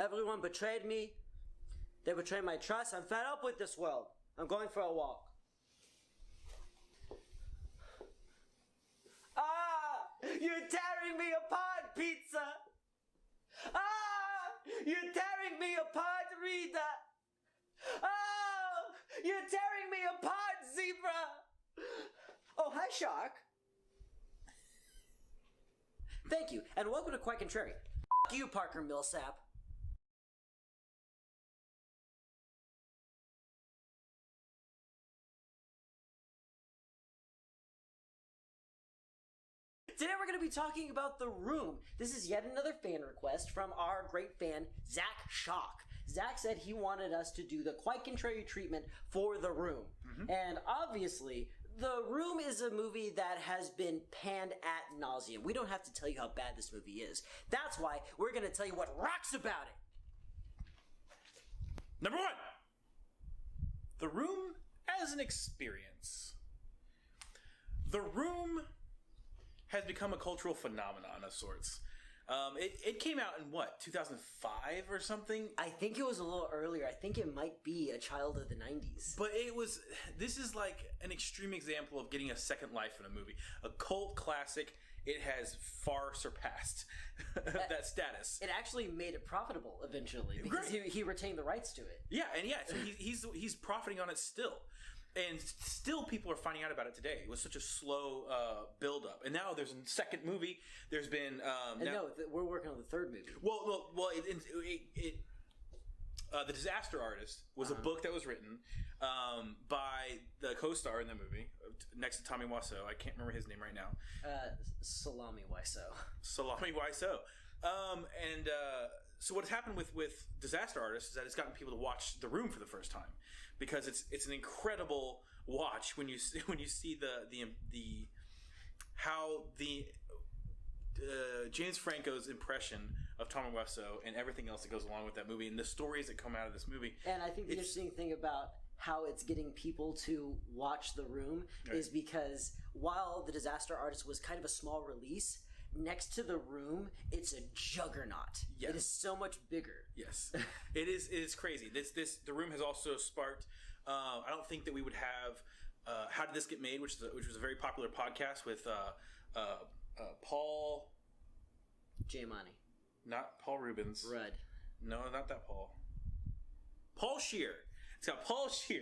Everyone betrayed me. They betrayed my trust. I'm fed up with this world. I'm going for a walk. Ah! You're tearing me apart, pizza! Ah! You're tearing me apart, Rita! Oh! You're tearing me apart, zebra! Oh, hi, shark. Thank you, and welcome to Quite Contrary. F*** you, Parker Millsap. Today we're going to be talking about The Room. This is yet another fan request from our great fan, Zach Shock. Zach said he wanted us to do the Quite Contrary treatment for The Room. And obviously, The Room is a movie that has been panned ad nauseum. We don't have to tell you how bad this movie is. That's why we're going to tell you what rocks about it. Number one, The Room as an experience. The Room has become a cultural phenomenon of sorts. It came out in what, 2005 or something? I think it was a little earlier. I think it might be a child of the 90s. But this is like an extreme example of getting a second life in a movie. A cult classic. It has far surpassed that status. It actually made it profitable eventually because he retained the rights to it. Yeah, and so he's profiting on it still. And still people are finding out about it today. It was such a slow build-up. And now there's a second movie. There's been... we're working on the third movie. The Disaster Artist was a book that was written by the co-star in the movie, next to Tommy Wiseau. I can't remember his name right now. Salami Wiseau. Salami Wiseau. So what's happened with Disaster Artist is that it's gotten people to watch The Room for the first time, because it's an incredible watch when you see how James Franco's impression of Tommy Wiseau and everything else that goes along with that movie and the stories that come out of this movie. And I think the interesting thing about how it's getting people to watch The Room is because while The Disaster Artist was kind of a small release, next to The Room, it's a juggernaut. Yes. It is so much bigger. Yes, it is. It is crazy. The Room has also sparked. I don't think that we would have How Did This Get Made, which was a very popular podcast with Paul Giamatti, not Paul Rubens. Rudd. No, not that Paul. Paul Scheer. It's got Paul Scheer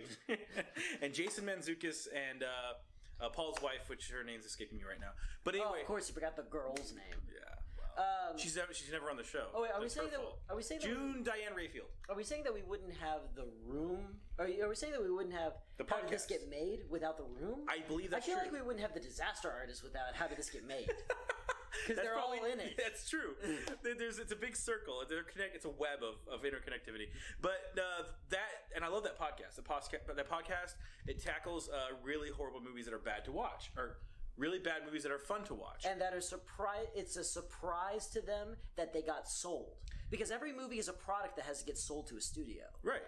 and Jason Mantzoukas and Paul's wife, which her name's escaping me right now. But anyway, of course, you forgot the girl's name. Yeah, well, she's never on the show. Oh wait, are we saying that June Diane Rayfield? Are we saying that we wouldn't have The Room? Are we saying that we wouldn't have How Did This Get Made without The Room? I believe that's true. I feel like we wouldn't have The Disaster Artist without How Did This Get Made. Because they're all in it. That's true. It's a big circle. It's a web of interconnectivity. But and I love that podcast. That podcast, it tackles really horrible movies that are bad to watch, or really bad movies that are fun to watch, and that are it's a surprise to them that they got sold, because every movie is a product that has to get sold to a studio. Right.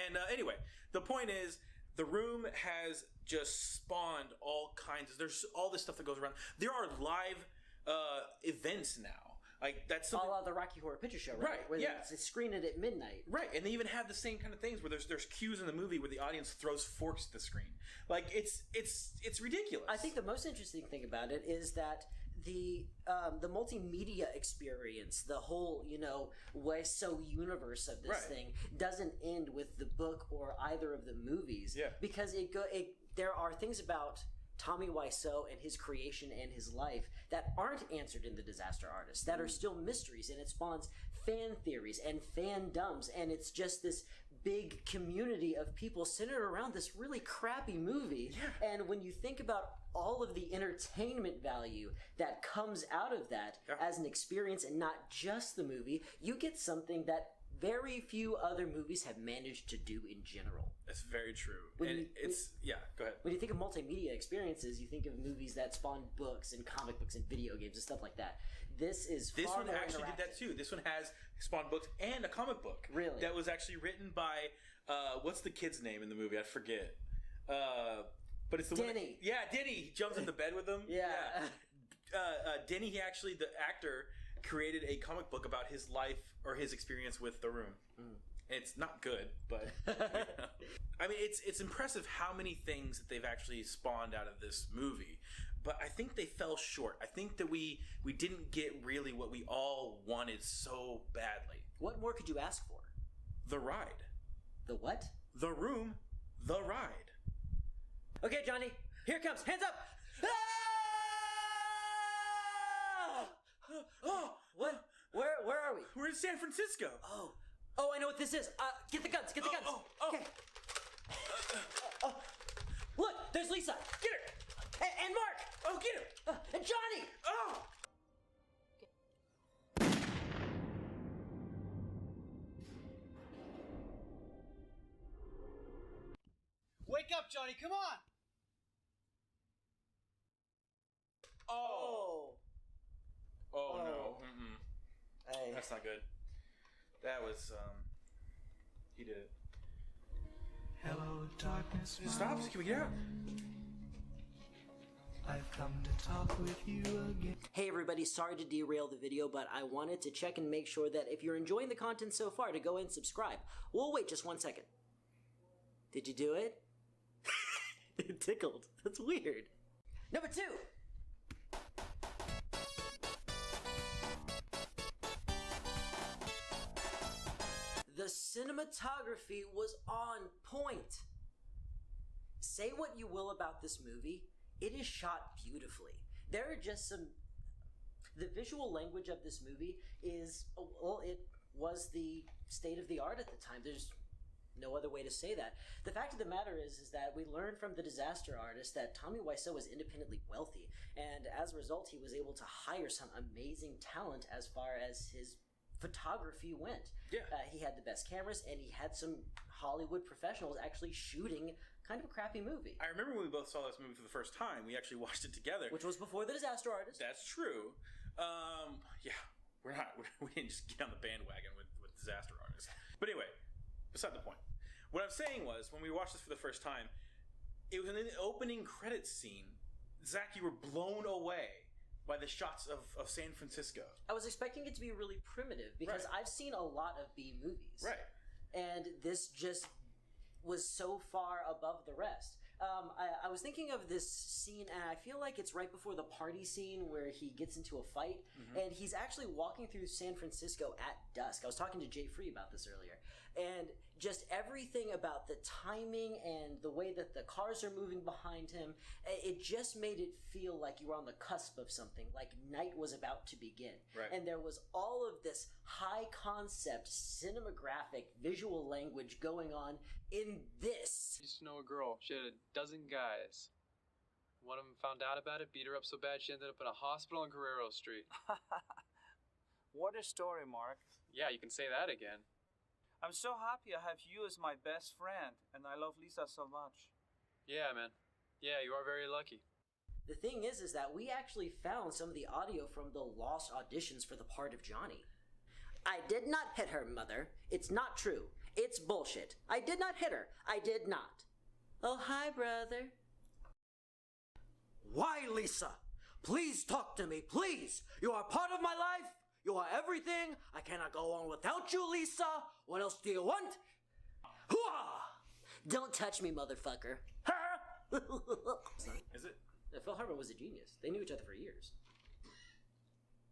And anyway, the point is, The Room has just spawned all kinds of. There's all this stuff that goes around. There are live events now, like that's all of the Rocky Horror Picture Show, right? Where they screen it at midnight, right? And they even have the same kind of things where there's cues in the movie where the audience throws forks at the screen. Like it's ridiculous. I think the most interesting thing about it is that the multimedia experience, the whole Wiseau universe of this thing doesn't end with the book or either of the movies, because there are things about Tommy Wiseau and his creation and his life that aren't answered in The Disaster Artist, that are still mysteries, and it spawns fan theories and fandoms, and it's just this big community of people centered around this really crappy movie. And when you think about all of the entertainment value that comes out of that as an experience and not just the movie, you get something that very few other movies have managed to do in general. That's very true. Go ahead. When you think of multimedia experiences, you think of movies that spawn books and comic books and video games and stuff like that. This one actually did that too. This one has spawned books and a comic book. Really? That was actually written by what's the kid's name in the movie? I forget. But it's the Denny. Denny. He jumps in the bed with him. Yeah. Denny, the actor, created a comic book about his life or his experience with The Room. It's not good, but I mean, it's impressive how many things that they've actually spawned out of this movie. But I think they fell short. I think that we didn't get really what we all wanted so badly. What more could you ask for? The ride. The what? The Room. The ride. Okay, Johnny. Here it comes. Hands up. Ah! Oh, What? Where are we? we're in San Francisco. Oh, I know what this is. Get the guns. Get the guns. Okay. Look, there's Lisa. Get her. And Mark. Oh, get her. And Johnny. Oh. Wake up, Johnny, come on! Oh. Oh no. Oh. Hey. That's not good. That was he did it. Hello, darkness. Stop. Can we get out? I've come to talk with you again. Hey everybody, sorry to derail the video, but I wanted to check and make sure that if you're enjoying the content so far, to go and subscribe. We'll wait just 1 second. Did you do it? It tickled. That's weird. Number 2. The cinematography was on point. Say what you will about this movie, it is shot beautifully. There are just some... The visual language of this movie is... Well, it was the state of the art at the time. There's no other way to say that. The fact of the matter is that we learned from the Disaster Artist that Tommy Wiseau was independently wealthy, and as a result, he was able to hire some amazing talent as far as his photography went. Yeah. He had the best cameras, and he had some Hollywood professionals actually shooting kind of a crappy movie. I remember when we both saw this movie for the first time. We actually watched it together. Which was before the Disaster Artist. That's true. Yeah, we didn't just get on the bandwagon with Disaster Artist. But anyway, beside the point. What I'm saying was, when we watched this for the first time, it was in the opening credits scene. Zach, you were blown away by the shots of San Francisco. I was expecting it to be really primitive because Right. I've seen a lot of B movies. Right. And this just was so far above the rest. I was thinking of this scene, and I feel like it's right before the party scene where he gets into a fight, and he's actually walking through San Francisco at dusk. I was talking to Jay Free about this earlier. And just everything about the timing and the way that the cars are moving behind him, it just made it feel like you were on the cusp of something, like night was about to begin. Right. And there was all of this high concept, cinematographic, visual language going on in this. I used to know a girl. She had a dozen guys. One of them found out about it, beat her up so bad she ended up in a hospital on Guerrero Street. What a story, Mark. Yeah, you can say that again. I'm so happy I have you as my best friend, and I love Lisa so much. Yeah, man. Yeah, you are very lucky. The thing is that we actually found some of the audio from the lost auditions for the part of Johnny. I did not hit her, Mother. It's not true. It's bullshit. I did not hit her. I did not. Oh, hi, brother. Why, Lisa? Please talk to me, please. You are part of my life. You are everything. I cannot go on without you, Lisa. What else do you want? Hooah! Don't touch me, motherfucker. Is it? Phil Hartman was a genius. They knew each other for years.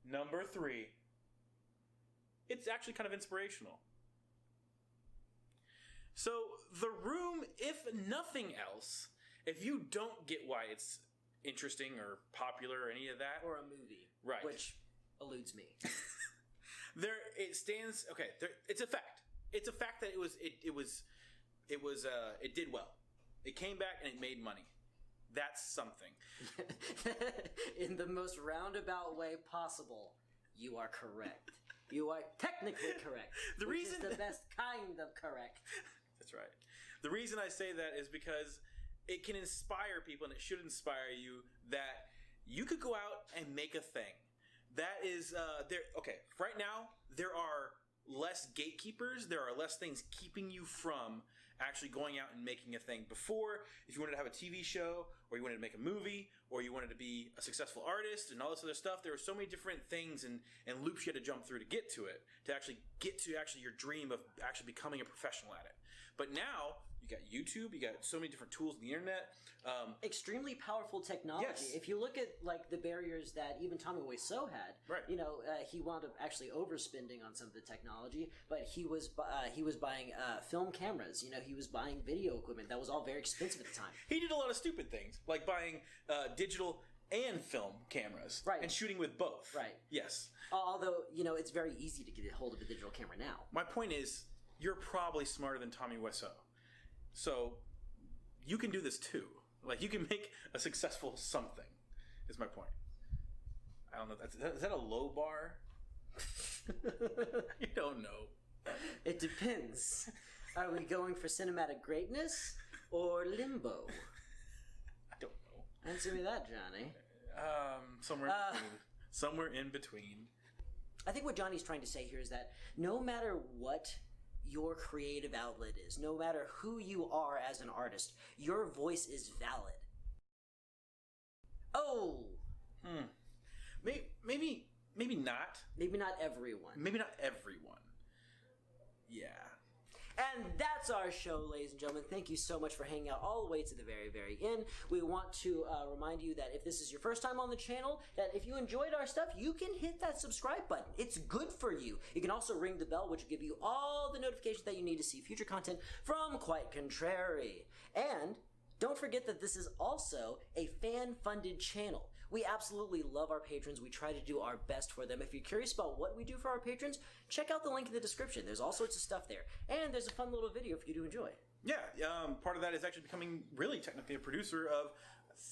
Number 3. It's actually kind of inspirational. So, The Room, if nothing else, if you don't get why it's interesting or popular or any of that, Or a movie. Right. Which eludes me. it stands. Okay, it's a fact. It's a fact that it did well. It came back and it made money. That's something. In the most roundabout way possible, you are correct. You are technically correct. Which is the best kind of correct. That's right. The reason I say that is because it can inspire people, and it should inspire you that you could go out and make a thing. That is there. Okay, right now there are less gatekeepers. There are less things keeping you from actually going out and making a thing. Before, if you wanted to have a TV show, or you wanted to make a movie, or you wanted to be a successful artist and all this other stuff, there were so many different things and loops you had to jump through to get to it, to actually get to your dream of actually becoming a professional at it. But now, you got YouTube, you got so many different tools on the internet. Extremely powerful technology. Yes. If you look at like the barriers that even Tommy Wiseau had, Right. He wound up actually overspending on some of the technology, but he was buying film cameras. He was buying video equipment that was all very expensive at the time. He did a lot of stupid things, like buying digital and film cameras, Right. and shooting with both. Right. Yes. Although it's very easy to get a hold of a digital camera now. My point is, you're probably smarter than Tommy Wiseau, so you can do this too. Like, you can make a successful something. Is my point. I don't know. Is that a low bar? I don't know. It depends. Are we going for cinematic greatness or limbo? I don't know. Answer me that, Johnny. Somewhere in between. Somewhere in between. I think what Johnny's trying to say here is that no matter what your creative outlet is, no matter who you are as an artist, your voice is valid. Oh! Maybe not. Maybe not everyone. Maybe not everyone. Yeah. And that's our show, ladies and gentlemen. Thank you so much for hanging out all the way to the very, very end. We want to remind you that if this is your first time on the channel, that if you enjoyed our stuff, you can hit that subscribe button. It's good for you. You can also ring the bell, which will give you all the notifications that you need to see future content from Quite Contrary. And don't forget that this is also a fan-funded channel. We absolutely love our patrons. We try to do our best for them. If you're curious about what we do for our patrons, check out the link in the description. There's all sorts of stuff there. And there's a fun little video for you to enjoy. Yeah, part of that is actually becoming really technically a producer of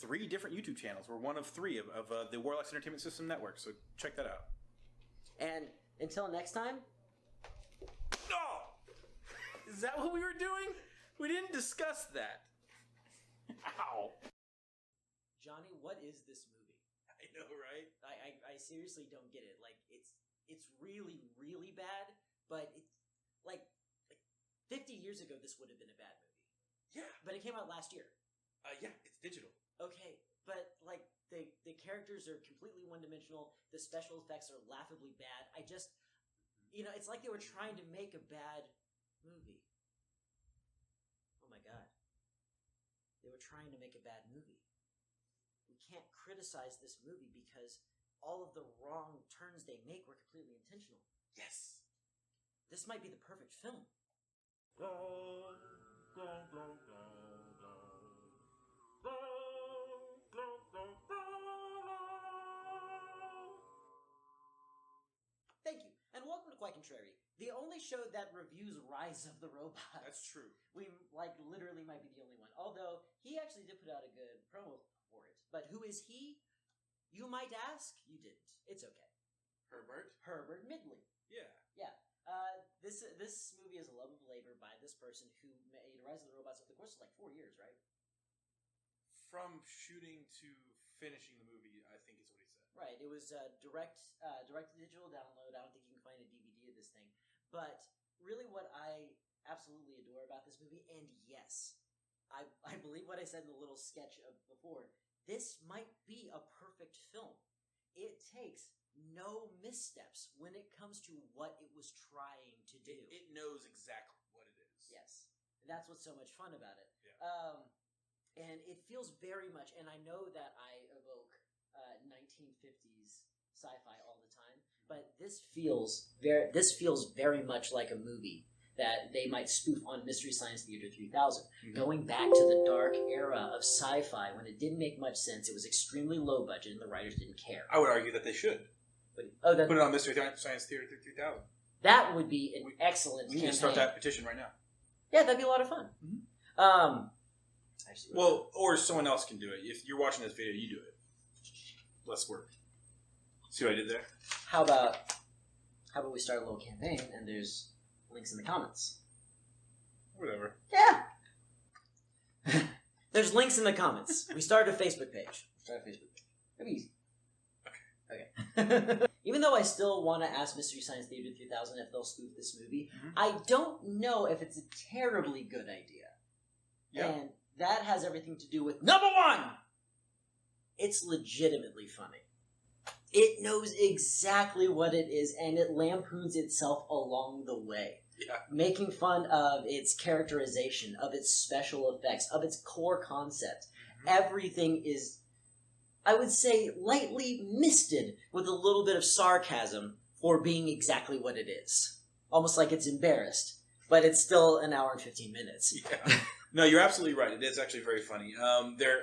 3 different YouTube channels. We're one of 3 of the Warlocks Entertainment System Network, so check that out. And until next time... Oh! Is that what we were doing? We didn't discuss that. Ow. Johnny, what is this movie? I know, right? I seriously don't get it. Like, it's really, really bad, but it's like 50 years ago this would have been a bad movie. Yeah. But it came out last year. Yeah, it's digital. Okay, but like the characters are completely one-dimensional. The special effects are laughably bad. I just, it's like they were trying to make a bad movie. Oh my god. They were trying to make a bad movie. We can't criticize this movie because all of the wrong turns they make were completely intentional. Yes. This might be the perfect film. Thank you, and welcome to Quite Contrary, the only show that reviews Rise of the Robots. That's true. We, literally might be the only one. Although, he actually did put out a good promo for it. But who is he? You might ask? You didn't. It's okay. Herbert Midley. Yeah. Yeah. This movie is a love of labor by this person who made Rise of the Robots over the course of 4 years, right? From shooting to finishing the movie, I think is what he said. Right. It was direct to digital download. I don't think you can find a DVD of this thing. But really what I absolutely adore about this movie, and yes, I believe what I said in the little sketch of before, this might be a perfect film. It takes no missteps when it comes to what it was trying to do. It knows exactly what it is. Yes. And that's what's so much fun about it. Yeah. And it feels very much, and I know that I evoke 1950s sci-fi all the time, but this feels very much like a movie that they might spoof on Mystery Science Theater 3000. Mm-hmm. Going back to the dark era of sci-fi when it didn't make much sense, it was extremely low budget, and the writers didn't care. I would argue that they should. Put it on Mystery Science Theater 3000. That would be an excellent campaign. We need to start that petition right now. Yeah, that'd be a lot of fun. Mm-hmm. Well, or someone else can do it. If you're watching this video, you do it. Less work. See what I did there? How about we start a little campaign and there's links in the comments? Whatever. Yeah. There's links in the comments. We started a Facebook page. That'd be easy. Okay. Even though I still want to ask Mystery Science Theater 3000 if they'll spoof this movie, Mhm. I don't know if it's a terribly good idea. Yeah. And that has everything to do with number one! It's legitimately funny. It knows exactly what it is, and it lampoons itself along the way. Yeah. Making fun of its characterization, of its special effects, of its core concept. Everything is, I would say, lightly misted with a little bit of sarcasm for being exactly what it is. Almost like it's embarrassed, but it's still an hour and 15 minutes. Yeah. No, you're absolutely right. It is actually very funny.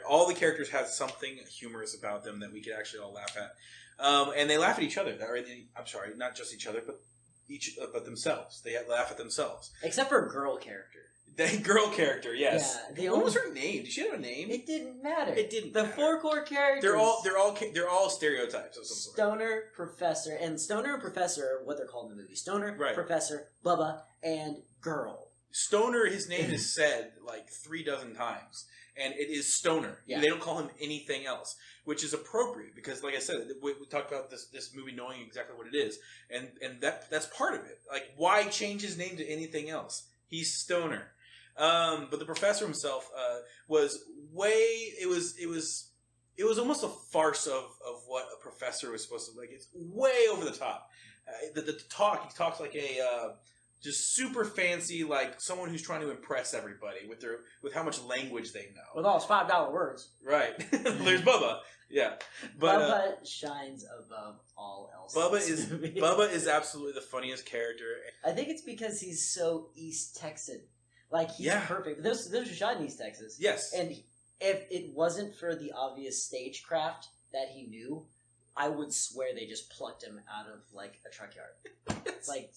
All the characters have something humorous about them that we could actually all laugh at, and they laugh at each other. I'm sorry, not just each other, but themselves. They laugh at themselves. Except for a girl character. The girl character, yes. Yeah, What was her name? Did she have a name? It didn't matter. It didn't The matter. 4 core characters. They're all stereotypes of some sort. Stoner, Professor, and Stoner and Professor are what they're called in the movie. Stoner, Right. Professor, Bubba, and Girl. Stoner, his name is said like 3 dozen times, and it is Stoner. Yeah. They don't call him anything else, which is appropriate because, like I said, we talked about this movie knowing exactly what it is, and that's part of it. Like, why change his name to anything else? He's Stoner. But the professor himself was way. It was almost a farce of what a professor was supposed to like. It's way over the top. The talk, he talks like a just super fancy, like someone who's trying to impress everybody with how much language they know. With all his $5 words. Right. There's Bubba. Yeah. But Bubba shines above all else. Bubba is absolutely the funniest character. I think it's because he's so East Texan. Like, he's Yeah. perfect. This was shot in East Texas. Yes. And if it wasn't for the obvious stagecraft that he knew, I would swear they just plucked him out of like a truck yard. Like,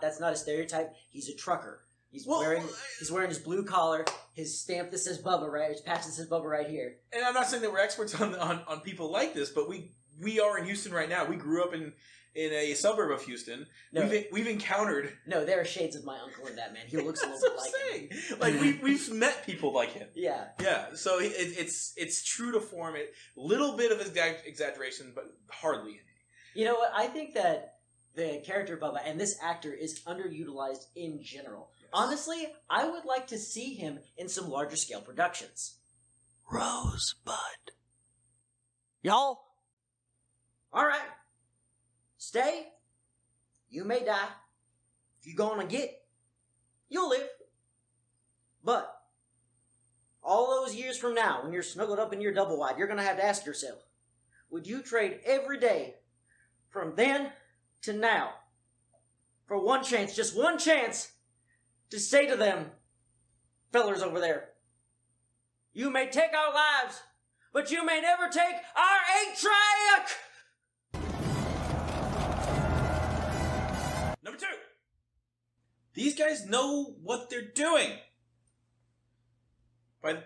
that's not a stereotype. He's a trucker. He's wearing his blue collar, his stamp that says Bubba, right? His patch that says Bubba right here. And I'm not saying that we're experts on people like this, but we are in Houston right now. We grew up in a suburb of Houston. No. We've encountered. No, there are shades of my uncle in that man. He looks a little bit like him. Like we've met people like him. Yeah. Yeah. So it's true to form. It little bit of exaggeration, but hardly any. You know what? I think that the character Bubba and this actor is underutilized in general. Yes. Honestly, I would like to see him in some larger scale productions. Rosebud. Y'all? Alright. Stay. You may die. If you're gonna get, you'll live. But, all those years from now, when you're snuggled up in your double wide, you're gonna have to ask yourself, would you trade every day from then to now for one chance, just one chance, to say to them, fellers over there, you may take our lives, but you may never take our 8-track! Number 2. These guys know what they're doing. By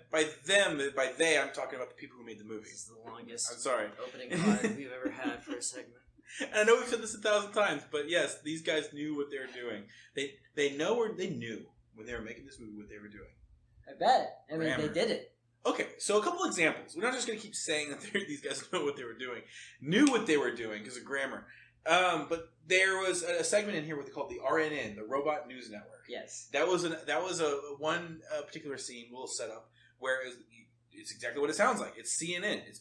they, I'm talking about the people who made the movie. This is the longest I'm sorry. opening card we've ever had for a segment. And I know we've said this 1,000 times, but yes, these guys knew what they were doing. They knew when they were making this movie what they were doing. I bet. I mean, Grammar. they did it. Okay, so a couple examples. We're not just going to keep saying that these guys know what they were doing. Knew what they were doing because of grammar. But there was a segment in here what they called the RNN, the Robot News Network. Yes. That was one particular scene, little setup, where it's exactly what it sounds like. It's CNN. It's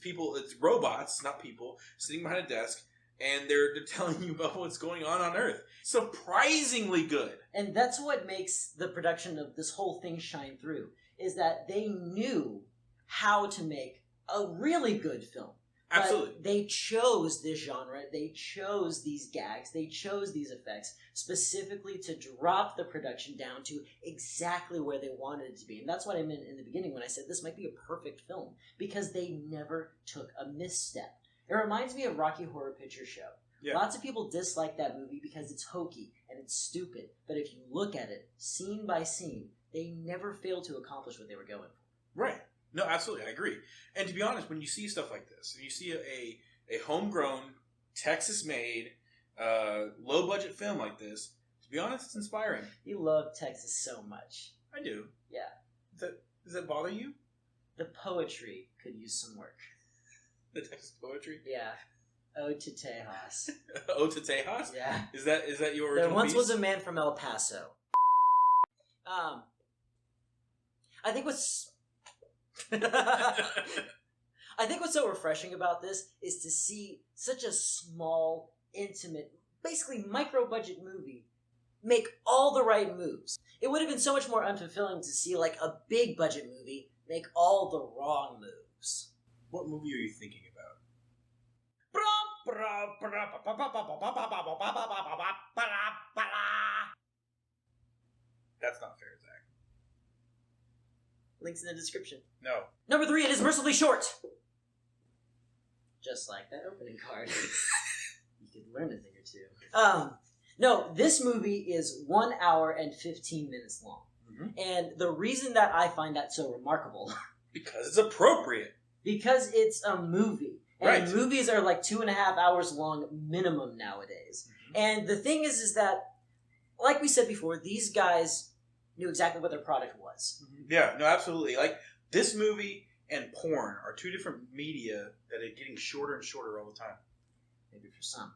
robots, not people, sitting behind a desk, and they're telling you about what's going on Earth. Surprisingly good. And that's what makes the production of this whole thing shine through, is that they knew how to make a really good film. Absolutely. But they chose this genre, they chose these gags, they chose these effects specifically to drop the production down to exactly where they wanted it to be. And that's what I meant in the beginning when I said this might be a perfect film, because they never took a misstep. It reminds me of Rocky Horror Picture Show. Yeah. Lots of people dislike that movie because it's hokey and it's stupid. But if you look at it, scene by scene, they never failed to accomplish what they were going for. Right. No, absolutely. I agree. And to be honest, when you see stuff like this, and you see a homegrown, Texas-made, low-budget film like this, to be honest, it's inspiring. You love Texas so much. I do. Yeah. Does that bother you? The poetry could use some work. The Texas poetry? Yeah. Ode to Tejas. Ode to Tejas? Yeah. Is that your original There once piece? was a man from El Paso. I think what's I think what's so refreshing about this is to see such a small, intimate, basically micro-budget movie make all the right moves. It would have been so much more unfulfilling to see like a big-budget movie make all the wrong moves. What movie are you thinking about? That's not fair, Zach. Links in the description. No. Number 3, it is mercifully short. Just like that opening card. You could learn a thing or two. No, this movie is 1 hour and 15 minutes long. Mm-hmm. And the reason that I find that so remarkable... Because it's appropriate. Because it's a movie. And Right. movies are like 2.5 hours long minimum nowadays. Mm-hmm. And the thing is that, like we said before, these guys knew exactly what their product was. Yeah, no, absolutely. Like, this movie and porn are two different media that are getting shorter and shorter all the time. Maybe for some.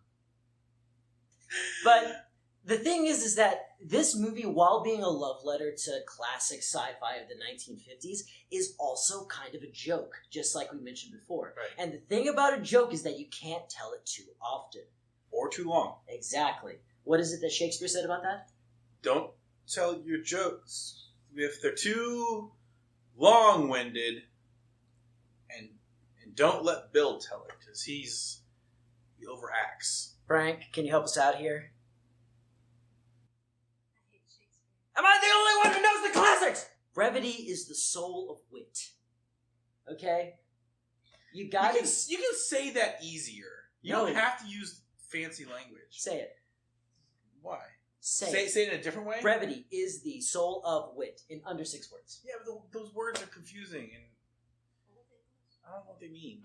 But the thing is that this movie, while being a love letter to classic sci-fi of the 1950s, is also kind of a joke, just like we mentioned before. Right. And the thing about a joke is that you can't tell it too often. Or too long. Exactly. What is it that Shakespeare said about that? Don't tell your jokes if they're too long-winded, and don't let Bill tell it, because he overacts. Frank, can you help us out here? Am I the only one who knows the classics? Brevity is the soul of wit. Okay? You got You to can say that easier. You No. don't have to use fancy language. say it. Why? Say it. Say it in a different way? Brevity is the soul of wit in under 6 words. Yeah, but those words are confusing, and I don't know what they mean.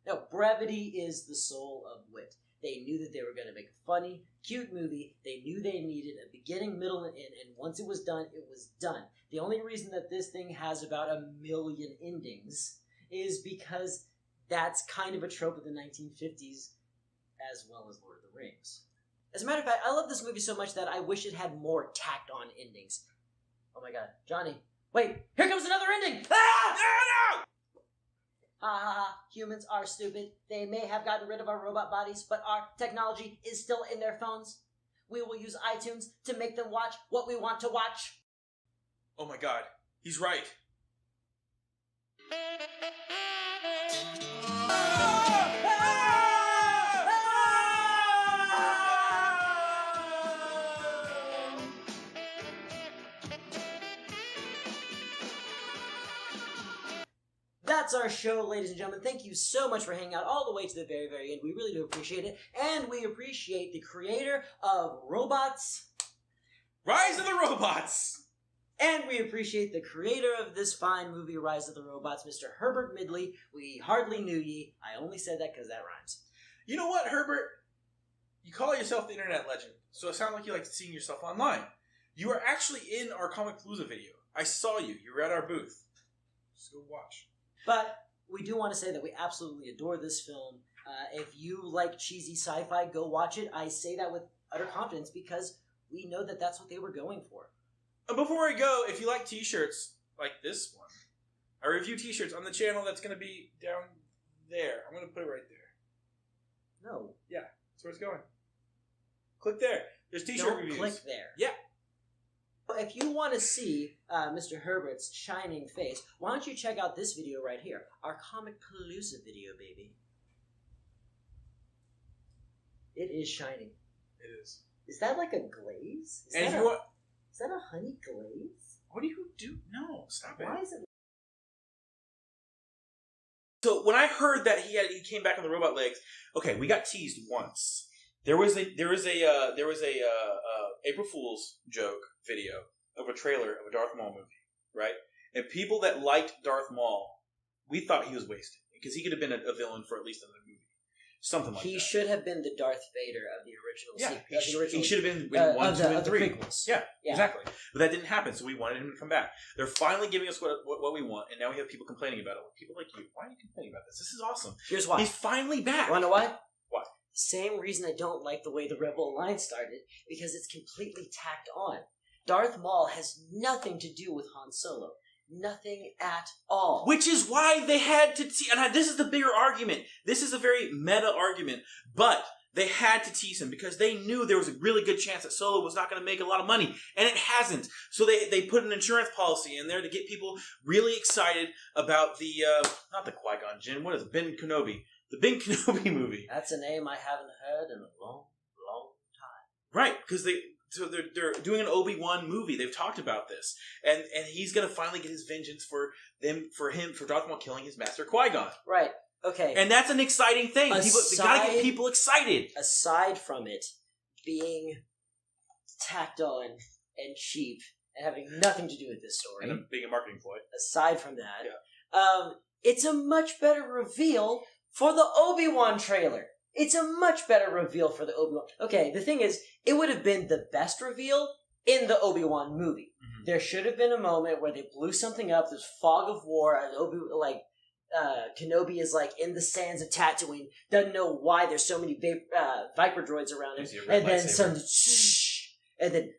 No, brevity is the soul of wit. They knew that they were going to make a funny, cute movie. They knew they needed a beginning, middle, and end. And once it was done, it was done. The only reason that this thing has about 1 million endings is because that's kind of a trope of the 1950s, as well as Lord of the Rings. As a matter of fact, I love this movie so much that I wish it had more tacked-on endings. Oh my god. Johnny, wait! Here comes another ending! Ah! No! Ha ha ha, humans are stupid. They may have gotten rid of our robot bodies, but our technology is still in their phones. We will use iTunes to make them watch what we want to watch. Oh my god, he's right. That's our show, ladies and gentlemen. Thank you so much for hanging out all the way to the very, very end. We really do appreciate it. And we appreciate the creator of Robots. Rise of the Robots! And we appreciate the creator of this fine movie, Rise of the Robots, Mr. Herbert Midley. We hardly knew ye. I only said that because that rhymes. You know what, Herbert? You call yourself the internet legend, so it sounds like you like seeing yourself online. You are actually in our Comic Palooza video. I saw you. You were at our booth. Just go watch. But we do want to say that we absolutely adore this film. If you like cheesy sci-fi, go watch it. I say that with utter confidence because we know that that's what they were going for. And before we go, if you like t-shirts like this one, I review t-shirts on the channel that's going to be down there. I'm going to put it right there. No. Yeah, that's where it's going. Click there. There's t-shirt Don't reviews. click there. Yeah. If you want to see Mr. Herbert's shining face, why don't you check out this video right here, our Comic Palooza video, baby. It is shining. It is. Is that like a glaze? And if you want... Is that a honey glaze? What do you do? No, stop it. Why is it? So when I heard that he came back on the robot legs, okay, we got teased once. There was a April Fool's joke video of a trailer of a Darth Maul movie, right? And people that liked Darth Maul, we thought he was wasted because he could have been a villain for at least another movie, something like that. He should have been the Darth Vader of the original. Yeah, sequel. he should have been in 1, 2, and 3. prequels. Yeah, Yeah. exactly. But that didn't happen, so we wanted him to come back. They're finally giving us what we want, and now we have people complaining about it. People like you, why are you complaining about this? This is awesome. Here's why. He's finally back. You wanna know why? Why? Same reason I don't like the way the Rebel Alliance started, because it's completely tacked on. Darth Maul has nothing to do with Han Solo. Nothing at all. Which is why they had to and this is the bigger argument. This is a very meta argument, but they had to tease him because they knew there was a really good chance that Solo was not going to make a lot of money, and it hasn't. So they put an insurance policy in there to get people really excited about the not the Qui-Gon Jinn. What is it? Ben Kenobi? The Ben Kenobi movie. That's a name I haven't heard in a long, long time. Right, because they're doing an Obi-Wan movie. They've talked about this, and he's gonna finally get his vengeance for Darth Maul killing his master Qui-Gon. Right. Okay. And that's an exciting thing. They gotta get people excited. Aside from it being tacked on and cheap and having nothing to do with this story, And being a marketing ploy. aside from that, it's a much better reveal for the Obi-Wan trailer. It's a much better reveal for the Obi-Wan. Okay, the thing is, it would have been the best reveal in the Obi-Wan movie. Mm-hmm. There should have been a moment where they blew something up. There's fog of war, and Kenobi is like in the sands of Tatooine. Doesn't know why there's so many Viper droids around him, and then some, and then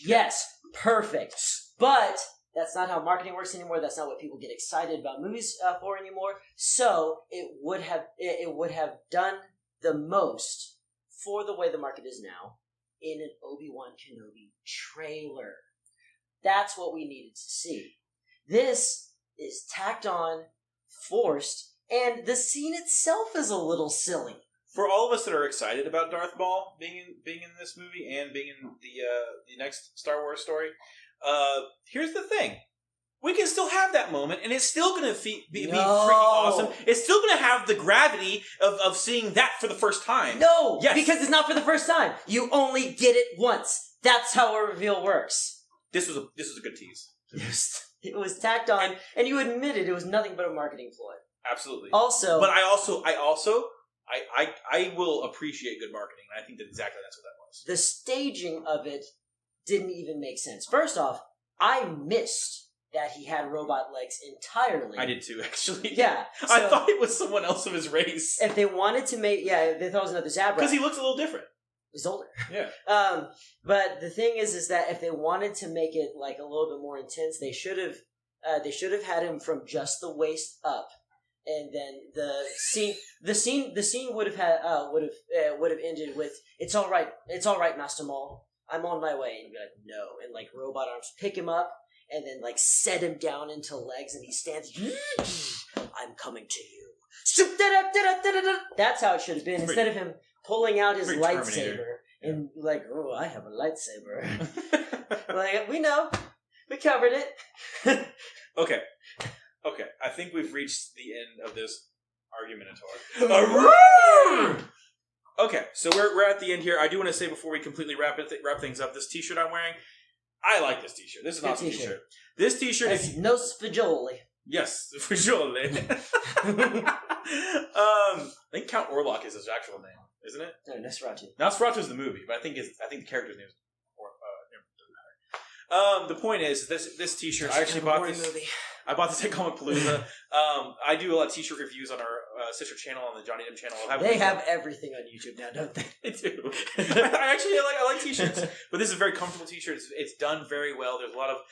yes, perfect. But that's not how marketing works anymore. That's not what people get excited about movies for anymore. So it would have done the most for the way the market is now in an Obi-Wan Kenobi trailer. That's what we needed to see. This is tacked on, forced, and the scene itself is a little silly. For all of us that are excited about Darth Maul being in this movie and being in the next Star Wars story, here's the thing. We can still have that moment, and it's still going to be freaking awesome. It's still going to have the gravity of seeing that for the first time. No! Yes. Because it's not for the first time. You only get it once. That's how a reveal works. This was a good tease. It was tacked on, and you admitted it was nothing but a marketing ploy. Absolutely. Also... But I will appreciate good marketing, and I think that exactly that's what that was. The staging of it didn't even make sense. First off, I missed that he had robot legs entirely. I did too, actually. Yeah. So I thought it was someone else of his race. If they wanted to make... Yeah, they thought it was another Zabrak. Because he looks a little different. He's older. Yeah. But the thing is that if they wanted to make it like a little bit more intense, they should have had him from just the waist up, and then the scene would have ended with "It's all right, Master Maul, I'm on my way," and be like, "No," and like robot arms pick him up and then like set him down into legs, and he stands. I'm coming to you. That's how it should have been, instead of him pulling out his lightsaber and like, "Oh, I have a lightsaber." Like, we know. We covered it. Okay. I think we've reached the end of this argumentator. Okay, so we're at the end here. I do want to say before we completely wrap things up, this T-shirt I'm wearing, I like this T-shirt. This is an awesome T-shirt. This T-shirt is Nosfajoli. Yes, Fajoli. I think Count Orlok is his actual name, isn't it? No, Nosferatu. Nosferatu is the movie, but I think the character's name is the point is this T-shirt. I actually bought this. Movie. I bought this at Comicpalooza. I do a lot of T-shirt reviews on our sister channel, on the Johnny Dim channel. They have everything on YouTube now, don't they? They do. I like T-shirts, but this is a very comfortable T-shirt. It's done very well. There's a lot of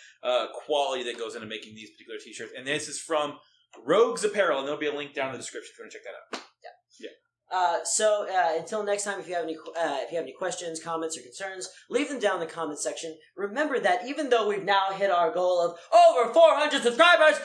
quality that goes into making these particular T-shirts, and this is from Rogues Apparel, and there'll be a link down in the description if you want to check that out. Yeah. So until next time, if you have any questions, comments, or concerns, leave them down in the comment section. Remember that even though we've now hit our goal of over 400 subscribers,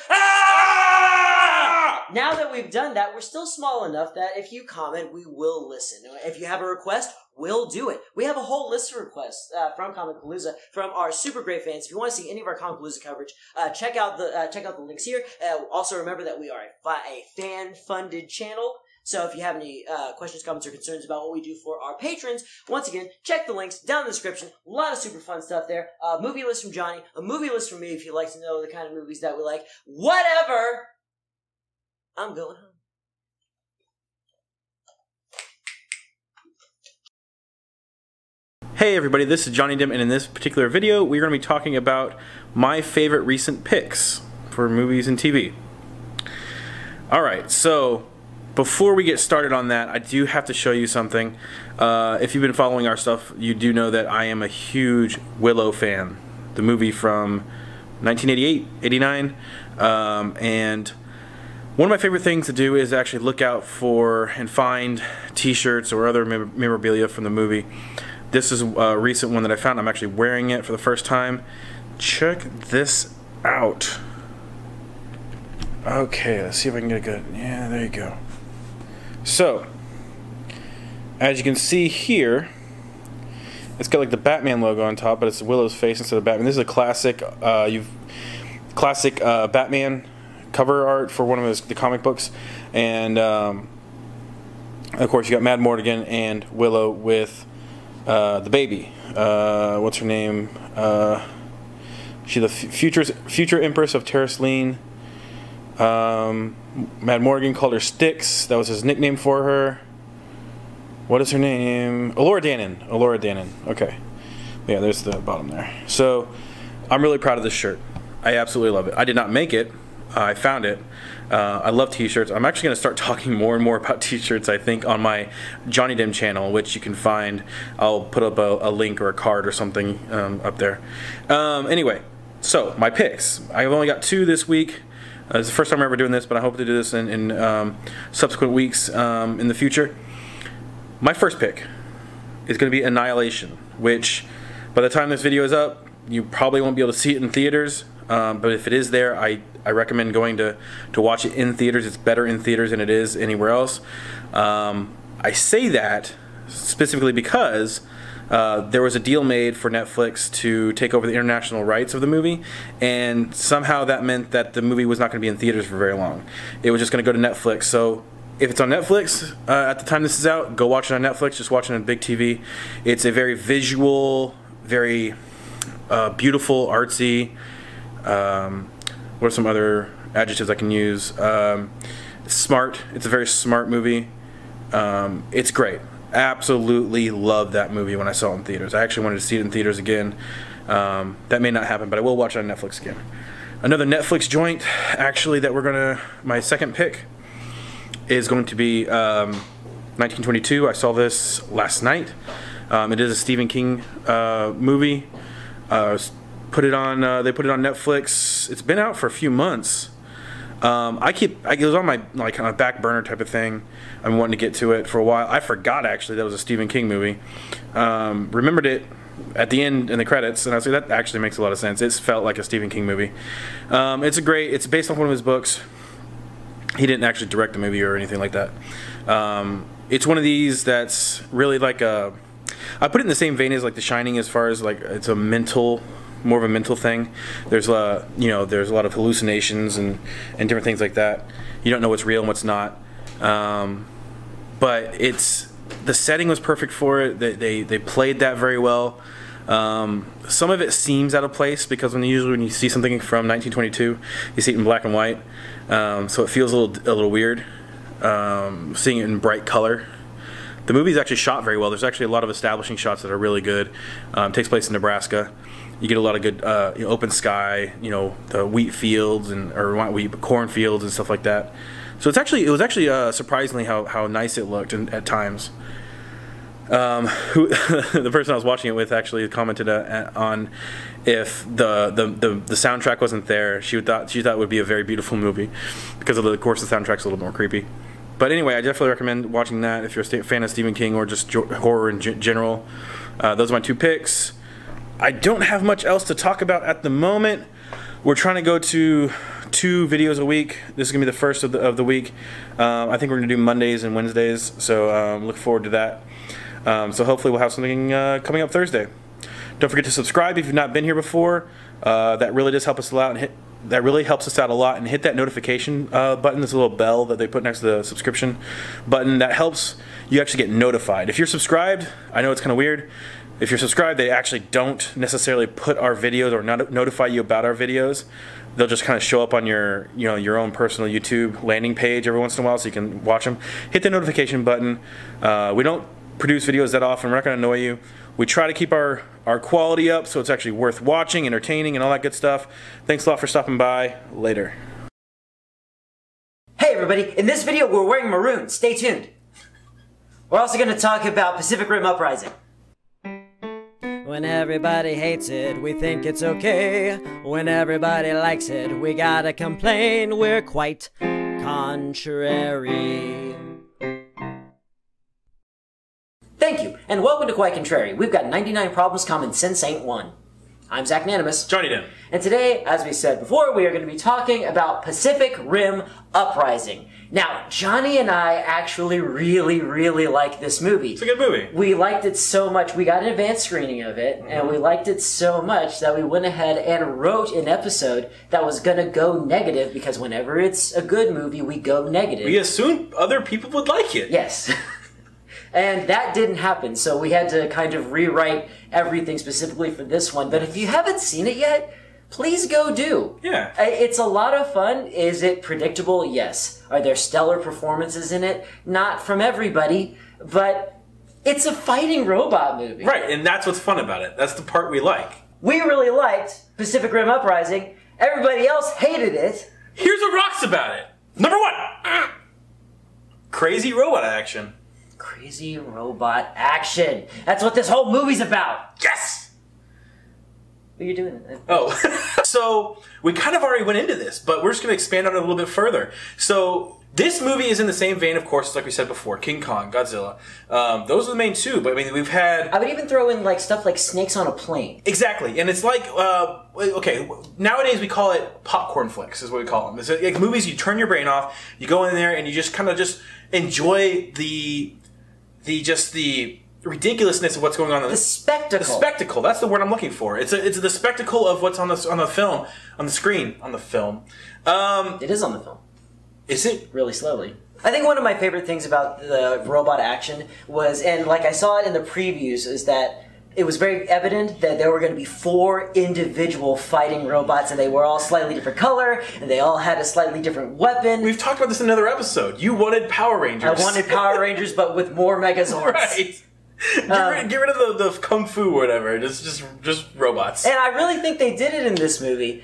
now that we've done that, we're still small enough that if you comment, we will listen. If you have a request, we'll do it. We have a whole list of requests from Comicpalooza from our super great fans. If you want to see any of our Comicpalooza coverage, check out the links here. Also, remember that we are a fan-funded channel. So if you have any questions, comments, or concerns about what we do for our patrons, once again, check the links down in the description. A lot of super fun stuff there. A movie list from Johnny, a movie list from me if you'd like to know the kind of movies that we like. Whatever! I'm going home. Hey everybody, this is Johnny Dim, and in this particular video, we're going to be talking about my favorite recent picks for movies and TV. Alright, so before we get started on that, I do have to show you something. If you've been following our stuff, you do know that I am a huge Willow fan. The movie from 1988, 89, and one of my favorite things to do is actually look out for and find t-shirts or other memorabilia from the movie. This is a recent one that I found. I'm actually wearing it for the first time. Check this out. Okay, let's see if I can get a good... Yeah, there you go. So, as you can see here, it's got like the Batman logo on top, but it's Willow's face instead of Batman. This is a classic, Batman cover art for one of the comic books, and of course you got Madmartigan and Willow with the baby. What's her name? She's the future Empress of Terras Lene. Madmartigan called her Styx. That was his nickname for her. What is her name? Elora Danan. Elora Danan. Okay. Yeah, there's the bottom there. So, I'm really proud of this shirt. I absolutely love it. I did not make it. I found it. I love t-shirts. I'm actually going to start talking more and more about t-shirts, I think, on my Johnny Dim channel, which you can find. I'll put up a link or a card or something up there. Anyway, so my picks. I've only got 2 this week. It's the first time I'm ever doing this, but I hope to do this in subsequent weeks in the future. My first pick is going to be Annihilation, which by the time this video is up, you probably won't be able to see it in theaters, but if it is there, I recommend going to watch it in theaters. It's better in theaters than it is anywhere else. I say that specifically because there was a deal made for Netflix to take over the international rights of the movie, and somehow that meant that the movie was not going to be in theaters for very long. It was just going to go to Netflix. So if it's on Netflix at the time this is out, go watch it on Netflix. Just watch it on big TV. It's a very visual, very beautiful, artsy. What are some other adjectives I can use? Smart. It's a very smart movie. It's great. Absolutely loved that movie when I saw it in theaters. I actually wanted to see it in theaters again. That may not happen, but I will watch it on Netflix again. Another Netflix joint, actually, that my second pick is going to be 1922. I saw this last night. It is a Stephen King movie. They put it on Netflix. It's been out for a few months. It was on my kind of back burner type of thing. I'm wanting to get to it for a while. I forgot actually that was a Stephen King movie. Remembered it at the end in the credits, and I was like, that actually makes a lot of sense. It felt like a Stephen King movie. It's based off one of his books. He didn't actually direct the movie or anything like that. It's one of these that's really like I put it in the same vein as like The Shining, as far as like it's more of a mental thing. There's there's a lot of hallucinations and different things like that. You don't know what's real and what's not. But the setting was perfect for it. They played that very well. Some of it seems out of place because usually when you see something from 1922, you see it in black and white. So it feels a little weird. Seeing it in bright color. The movie's actually shot very well. There's actually a lot of establishing shots that are really good. It takes place in Nebraska. You get a lot of good open sky, the wheat fields or not wheat, but corn fields and stuff like that. So it was actually surprisingly how nice it looked at times. The person I was watching it with actually commented on if the soundtrack wasn't there, she thought it would be a very beautiful movie because of course the soundtrack's a little more creepy. But anyway, I definitely recommend watching that if you're a fan of Stephen King or just horror in general. Those are my 2 picks. I don't have much else to talk about at the moment. We're trying to go to 2 videos a week. This is gonna be the first of the week. I think we're gonna do Mondays and Wednesdays, so look forward to that. So hopefully we'll have something coming up Thursday. Don't forget to subscribe if you've not been here before. That really does help us a lot. That really helps us out a lot. And hit that notification button. There's a little bell that they put next to the subscription button. That helps you actually get notified. If you're subscribed, I know it's kind of weird. If you're subscribed, they actually don't necessarily put our videos or notify you about our videos. They'll just kind of show up on your own personal YouTube landing page every once in a while, so you can watch them. Hit the notification button. We don't produce videos that often. We're not going to annoy you. We try to keep our quality up so it's actually worth watching, entertaining, and all that good stuff. Thanks a lot for stopping by. Later. Hey, Hey everybody, in this video we're wearing maroon. Stay tuned. We're also going to talk about Pacific Rim Uprising. When everybody hates it, we think it's okay. When everybody likes it, we gotta complain. We're quite contrary. Thank you, and welcome to Quite Contrary. We've got 99 problems, common sense ain't one. I'm Zach Nanimus. Johnny Dim. And today, as we said before, we are going to be talking about Pacific Rim Uprising. Now, Johnny and I actually really like this movie. It's a good movie. We liked it so much. We got an advanced screening of it, and we liked it so much that we went ahead and wrote an episode that was going to go negative, because whenever it's a good movie, we go negative. We assumed other people would like it. Yes. And that didn't happen, so we had to kind of rewrite everything specifically for this one. But if you haven't seen it yet, please go do. Yeah. It's a lot of fun. Is it predictable? Yes. Are there stellar performances in it? Not from everybody, but it's a fighting robot movie. Right, and that's what's fun about it. That's the part we like. We really liked Pacific Rim Uprising. Everybody else hated it. Here's what rocks about it. Number 1. Crazy robot action. Crazy robot action. That's what this whole movie's about. Yes! What are you doing? Oh, so we kind of already went into this, but we're just going to expand on it a little bit further. So this movie is in the same vein, of course, like we said before, King Kong, Godzilla. Those are the main two, but I mean, we've had... I would even throw in like stuff like Snakes on a Plane. Exactly, and it's like, okay, nowadays we call it popcorn flicks, is what we call them. It's like movies, you turn your brain off, you go in there, and you just kind of just enjoy the ridiculousness of what's going on. The spectacle. The spectacle. That's the word I'm looking for. It's the spectacle of what's on the film, on the screen, on the film. It is on the film. Is it? Really slowly. I think one of my favorite things about the robot action was, and like I saw it in the previews, is that it was very evident that there were going to be 4 individual fighting robots, and they were all slightly different color, and they all had a slightly different weapon. We've talked about this in another episode. You wanted Power Rangers. I wanted Power Rangers, but with more Megazords. Right. Get rid of the kung fu or whatever. Just robots. And I really think they did it in this movie,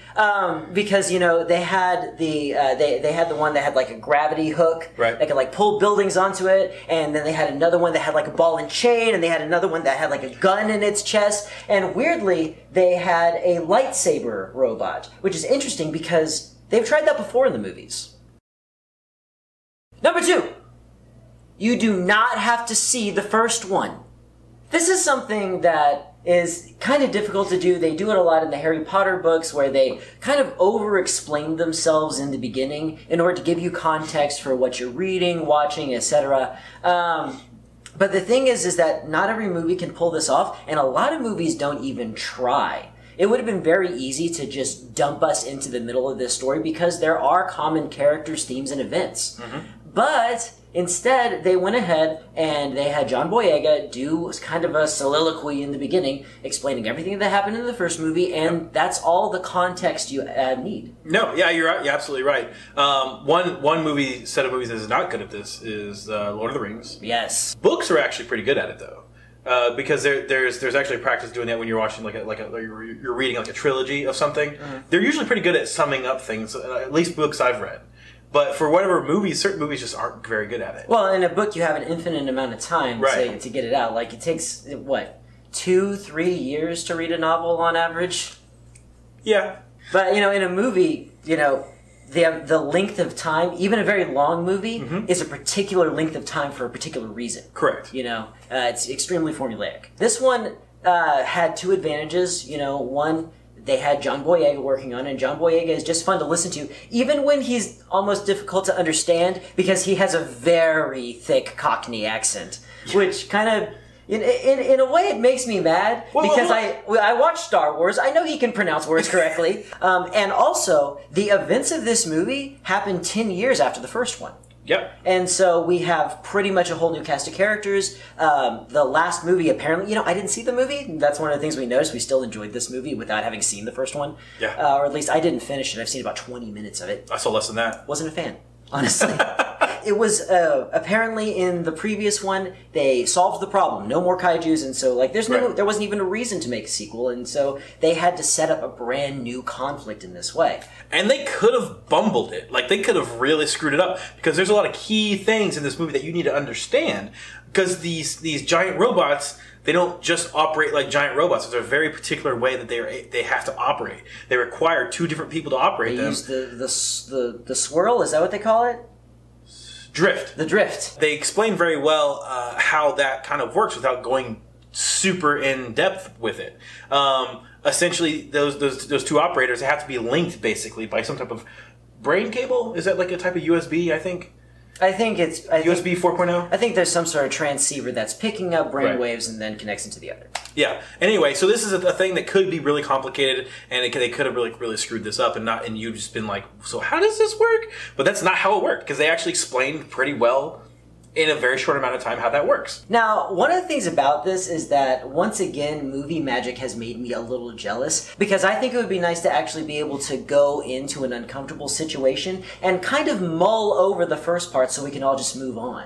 because you know they had the they had the one that had like a gravity hook, right? That could like pull buildings onto it, and then they had another one that had like a ball and chain, and they had another one that had like a gun in its chest, and weirdly they had a lightsaber robot, which is interesting because they've tried that before in the movies. Number 2, you do not have to see the first one. This is something that is kind of difficult to do. They do it a lot in the Harry Potter books, where they kind of over-explain themselves in the beginning in order to give you context for what you're reading, watching, etc. But the thing is that not every movie can pull this off, and a lot of movies don't even try. It would have been very easy to just dump us into the middle of this story because there are common characters, themes, and events. But instead, they went ahead and they had John Boyega do kind of a soliloquy in the beginning, explaining everything that happened in the first movie, and that's all the context you need. No, yeah, you're right. You're absolutely right. One set of movies that is not good at this is Lord of the Rings. Yes. Books are actually pretty good at it, though. Because there's actually practice doing that when you're watching you're reading like a trilogy of something. They're usually pretty good at summing up things, at least books I've read. But for whatever movies, certain movies just aren't very good at it. Well, in a book, you have an infinite amount of time to get it out. Like, it takes, what, 2-3 years to read a novel on average? Yeah. But, you know, in a movie, you know, the length of time, even a very long movie, is a particular length of time for a particular reason. Correct. You know, it's extremely formulaic. This one had 2 advantages. You know, one, they had John Boyega working on it, and John Boyega is just fun to listen to, even when he's almost difficult to understand, because he has a very thick Cockney accent, which kind of, in a way, it makes me mad, because I watch Star Wars, I know he can pronounce words correctly, and also, the events of this movie happened 10 years after the first one. Yep. And so we have pretty much a whole new cast of characters. The last movie, apparently, you know, I didn't see the movie. That's one of the things we noticed. We still enjoyed this movie without having seen the first one. Yeah. Or at least I didn't finish it. I've seen about 20 minutes of it. I saw less than that. Wasn't a fan, honestly. it was apparently in the previous one they solved the problem, no more kaijus, and so like there wasn't even a reason to make a sequel, and so they had to set up a brand new conflict in this way. And they could have bumbled it. Like, they could have really screwed it up. Because there's a lot of key things in this movie that you need to understand. Because these giant robots, they don't just operate like giant robots. There's a very particular way that they have to operate. They require 2 different people to operate them. They use the swirl, is that what they call it? Drift. The drift. They explain very well how that kind of works without going super in depth with it. Essentially, those 2 operators have to be linked basically by some type of brain cable. Is that like a type of USB? I think it's USB 4.0. I think there's some sort of transceiver that's picking up brain waves and then connects into the other. Yeah. Anyway, so this is a thing that could be really complicated, and they could have really screwed this up, and you've just been like, so how does this work? But that's not how it worked, because they actually explained pretty well in a very short amount of time how that works. Now, one of the things about this is that, once again, movie magic has made me a little jealous, because I think it would be nice to actually be able to go into an uncomfortable situation and kind of mull over the first part so we can all just move on.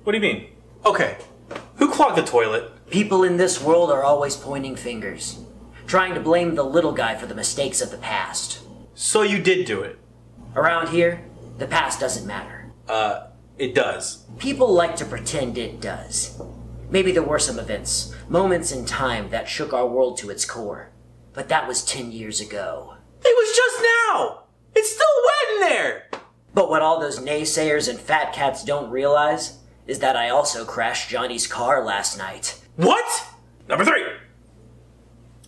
What do you mean? Okay, who clogged the toilet? People in this world are always pointing fingers, trying to blame the little guy for the mistakes of the past. So you did do it? Around here, the past doesn't matter. It does. People like to pretend it does. Maybe there were some events, moments in time that shook our world to its core. But that was 10 years ago. It was just now! It's still wet in there! But what all those naysayers and fat cats don't realize is that I also crashed Johnny's car last night. What? Number 3.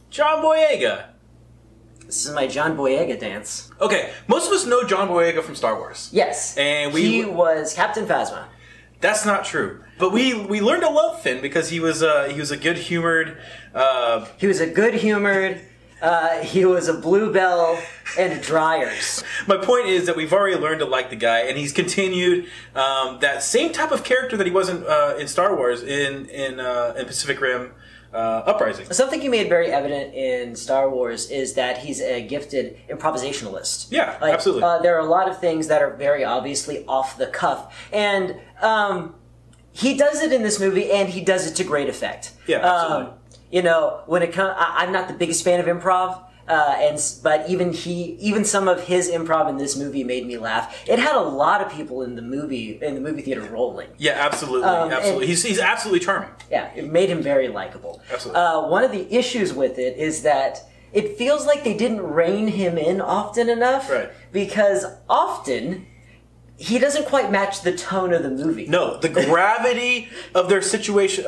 John Boyega. This is my John Boyega dance. Okay, most of us know John Boyega from Star Wars. Yes. And he was Captain Phasma. That's not true. But we learned to love Finn because he was a good-humored... He was a good-humored... he was a Bluebell and Dryers. My point is that we've already learned to like the guy, and he's continued that same type of character that he was in Star Wars in Pacific Rim Uprising. Something he made very evident in Star Wars is that he's a gifted improvisationalist. Yeah, absolutely. There are a lot of things that are very obviously off the cuff, and he does it in this movie, and he does it to great effect. Yeah, absolutely. You know, when it comes, I'm not the biggest fan of improv, but even some of his improv in this movie made me laugh. It had a lot of people in the movie theater rolling. Yeah, absolutely, absolutely. He's absolutely charming. Yeah, it made him very likable. Absolutely. One of the issues with it is that it feels like they didn't rein him in often enough. Right. Because often he doesn't quite match the tone of the movie. No, the gravity of the situation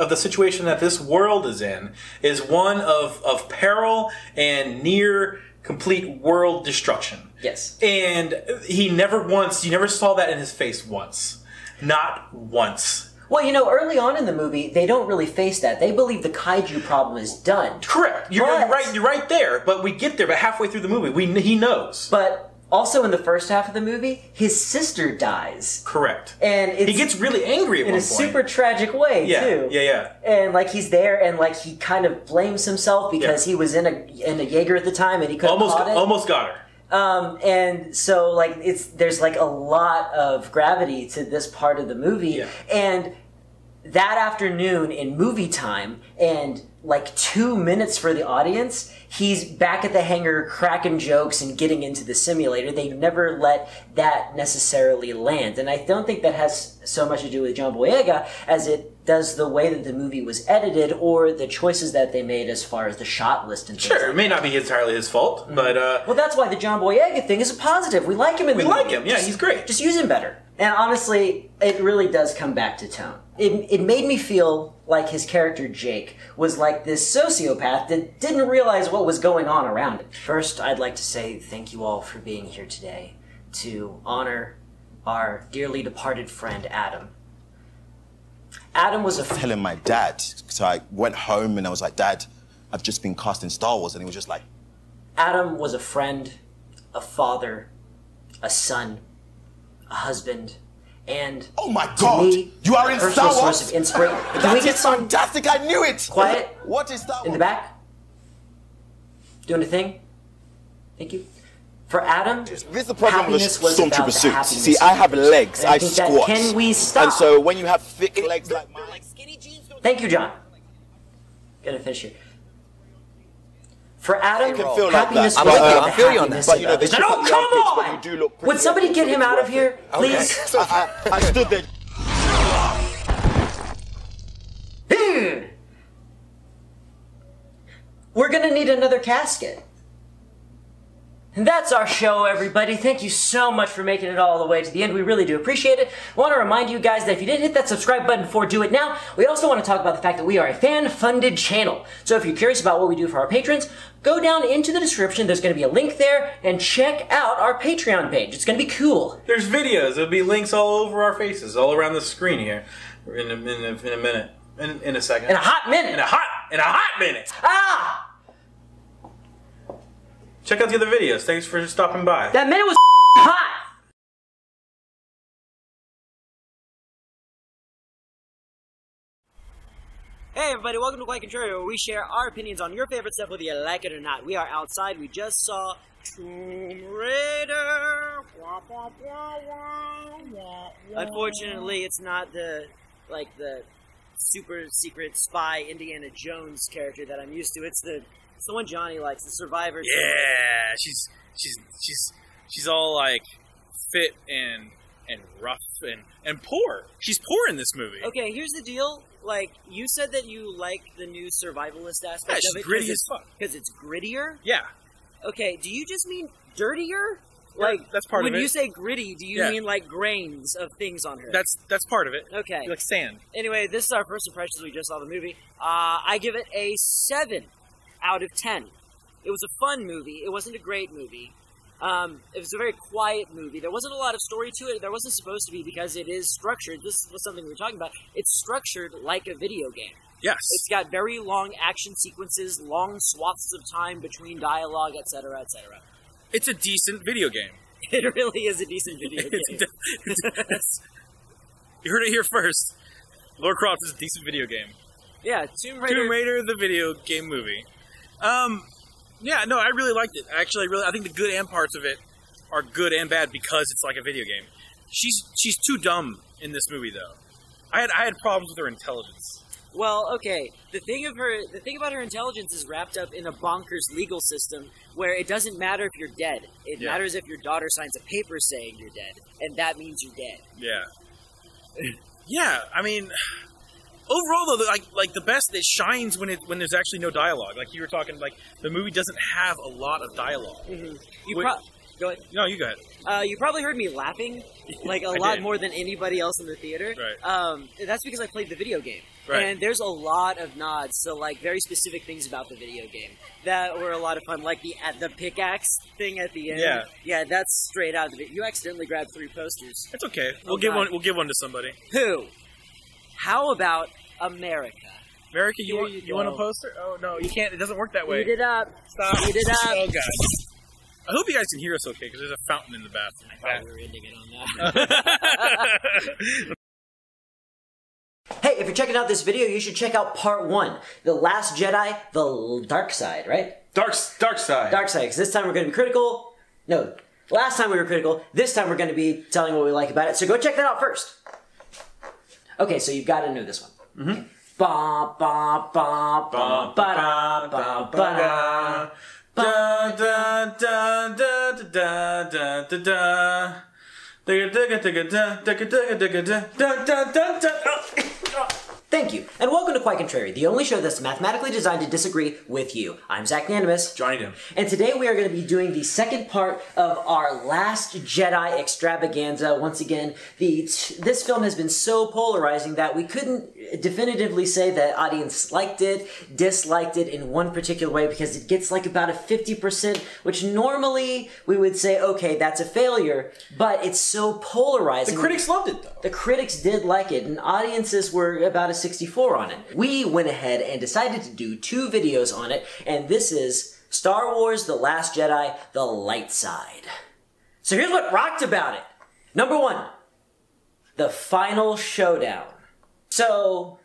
that this world is in, is one of peril and near complete world destruction. Yes. And you never saw that in his face once. Not once. Well, you know, early on in the movie, they don't really face that. They believe the kaiju problem is done. Correct. You're right there. But we get there. But halfway through the movie, he knows. But also in the first half of the movie, his sister dies. Correct. And he gets really angry at one point. In a super tragic way, too. Yeah. And like he's there, and like he kind of blames himself because he was in a Jaeger at the time, and he couldn't caught it. Almost got her. And so like there's like a lot of gravity to this part of the movie, and that afternoon in movie time, and like 2 minutes for the audience, he's back at the hangar cracking jokes and getting into the simulator. They never let that necessarily land. And I don't think that has so much to do with John Boyega as it does the way that the movie was edited or the choices that they made as far as the shot list and things. Sure, it may not be entirely his fault, but... Well, that's why the John Boyega thing is a positive. We like him in the movie. We like him, yeah, he's great. Just use him better. And honestly, it really does come back to tone. It made me feel like his character Jake was like this sociopath that didn't realize what was going on around him. First, I'd like to say thank you all for being here today to honor our dearly departed friend Adam. Adam was telling my dad, so I went home and I was like, Dad, I've just been cast in Star Wars, and he was just like... Adam was a friend, a father, a son, a husband, and oh my God, you are in Star Wars? Source of inspiration. That is fantastic, I knew it! Quiet. What is Star Wars? In the back. Doing a thing. Thank you. For Adam, This is the problem with happiness was about stormtrooper the suits. happiness See, I have legs. And I I think that squat. can we stop? And so when you have thick legs like mine, Thank you, John. Gotta finish here. For Adam, it can feel like happiness that. was But, about I the feel you on happiness that. But you know, of they it. should No, cut the come armpits, but on! you do look pretty Would somebody good. get him out of here, please? I stood there. We're gonna need another casket. And that's our show, everybody. Thank you so much for making it all the way to the end. We really do appreciate it. I want to remind you guys that if you didn't hit that subscribe button before, do it now. We also want to talk about the fact that we are a fan-funded channel. So if you're curious about what we do for our patrons, go down into the description. There's going to be a link there, and check out our Patreon page. It's going to be cool. There's videos. There'll be links all over our faces, all around the screen here. In a minute. In a second. In a hot minute. In a hot minute. Ah! Check out the other videos. Thanks for stopping by. That minute was hot! Hey everybody, welcome to Quite Contrary, where we share our opinions on your favorite stuff, whether you like it or not. We are outside. We just saw Tomb Raider. Unfortunately, it's not the super secret spy Indiana Jones character that I'm used to. It's the one Johnny likes, the Survivor. Yeah, she's all like fit and rough and poor. She's poor in this movie. Okay, here's the deal. Like, you said that you like the new survivalist aspect Yeah, of she's it. gritty as fuck. Because it's grittier? Yeah, Okay, do you just mean dirtier? Like, that's part of when it. you say gritty, do you Yeah. mean like grains of things on her? that's part of it. Okay. Like sand. Anyway, this is our first impressions. We just saw the movie. I give it a 7 out of 10. It was a fun movie. It wasn't a great movie. It was a very quiet movie. There wasn't a lot of story to it. There wasn't supposed to be because it is structured. This was something we were talking about. It's structured like a video game. Yes. It's got very long action sequences, long swaths of time between dialogue, etc., etc. It's a decent video game. It really is a decent video game. You heard it here first. Lara Croft is a decent video game. Yeah, Tomb Raider. Tomb Raider, the video game movie. Yeah, no, I really liked it. Actually, I think the good and parts of it are good and bad because it's like a video game. She's too dumb in this movie, though. I had problems with her intelligence. Well, okay. The thing about her intelligence is wrapped up in a bonkers legal system where it doesn't matter if you're dead. It Yeah. matters if your daughter signs a paper saying you're dead, and that means you're dead. Yeah. Yeah, I mean, overall though, like the best, it shines when there's actually no dialogue. Like you were talking, like the movie doesn't have a lot of dialogue. You Wait. go ahead. No, you go ahead. You probably heard me laughing, like a I lot did. more than anybody else in the theater. Right. That's because I played the video game. Right. And there's a lot of nods to like very specific things about the video game that were a lot of fun, like the pickaxe thing at the end. Yeah. Yeah, that's straight out of it. You accidentally grabbed 3 posters. It's okay. Oh, We'll give God. one to somebody. Who? How about America? America, Here you you want a go. poster? Oh no, you can't. It doesn't work that way. Eat it up. Stop. Eat it up. Oh god. I hope you guys can hear us okay because there's a fountain in the bathroom. Probably were ending it on that. Hey, if you're checking out this video, you should check out part 1, The Last Jedi, The Dark Side, right? Dark side. Dark Side, because this time we're going to be critical. No, last time we were critical. This time we're going to be telling what we like about it. So go check that out first. Okay, so you've got to know this one. Mm-hmm. Ba ba ba ba ba da ba ba da. Da da da da da da da da. Thank you, and welcome to Quite Contrary, the only show that's mathematically designed to disagree with you. I'm Zach Nanimus. Johnny Dim. And today we are going to be doing the second part of our Last Jedi extravaganza. Once again, this film has been so polarizing that we couldn't definitively say that audience liked it, disliked it in one particular way, because it gets like about a 50%, which normally we would say, okay, that's a failure, but it's so polarizing. The critics loved it though. The critics did like it, and audiences were about a 64 on it. We went ahead and decided to do 2 videos on it, and this is Star Wars The Last Jedi, The Light Side. So here's what rocked about it. Number 1, the final showdown. So,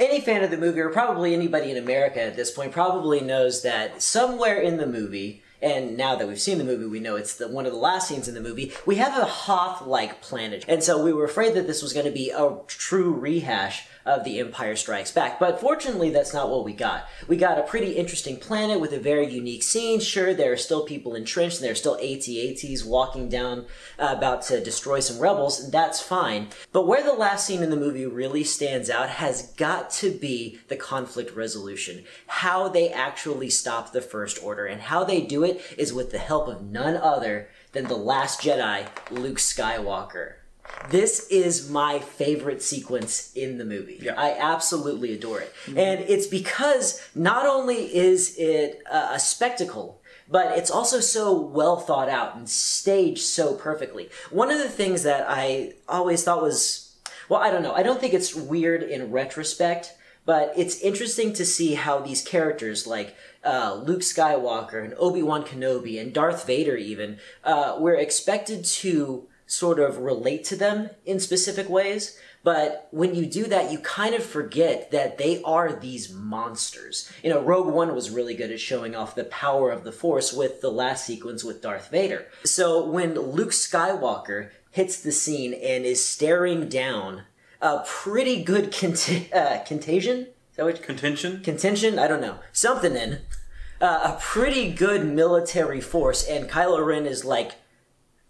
any fan of the movie, or probably anybody in America at this point, probably knows that somewhere in the movie, and now that we've seen the movie, we know it's one of the last scenes in the movie. We have a Hoth-like planet, and so we were afraid that this was going to be a true rehash of The Empire Strikes Back. But fortunately, that's not what we got. We got a pretty interesting planet with a very unique scene. Sure, there are still people entrenched, and there are still AT-ATs walking down about to destroy some rebels, and that's fine. But where the last scene in the movie really stands out has got to be the conflict resolution. How they actually stop the First Order, and how they do it is with the help of none other than the Last Jedi, Luke Skywalker. This is my favorite sequence in the movie. Yeah. I absolutely adore it. And it's because not only is it a spectacle, but it's also so well thought out and staged so perfectly. One of the things that I always thought was, well, I don't know. I don't think it's weird in retrospect, but it's interesting to see how these characters like Luke Skywalker and Obi-Wan Kenobi and Darth Vader even, we're expected to sort of relate to them in specific ways. But when you do that, you kind of forget that they are these monsters. You know, Rogue One was really good at showing off the power of the Force with the last sequence with Darth Vader. So when Luke Skywalker hits the scene and is staring down a pretty good contagion? Is that what? Contention? Contention? I don't know. Something in. A pretty good military force, and Kylo Ren is like,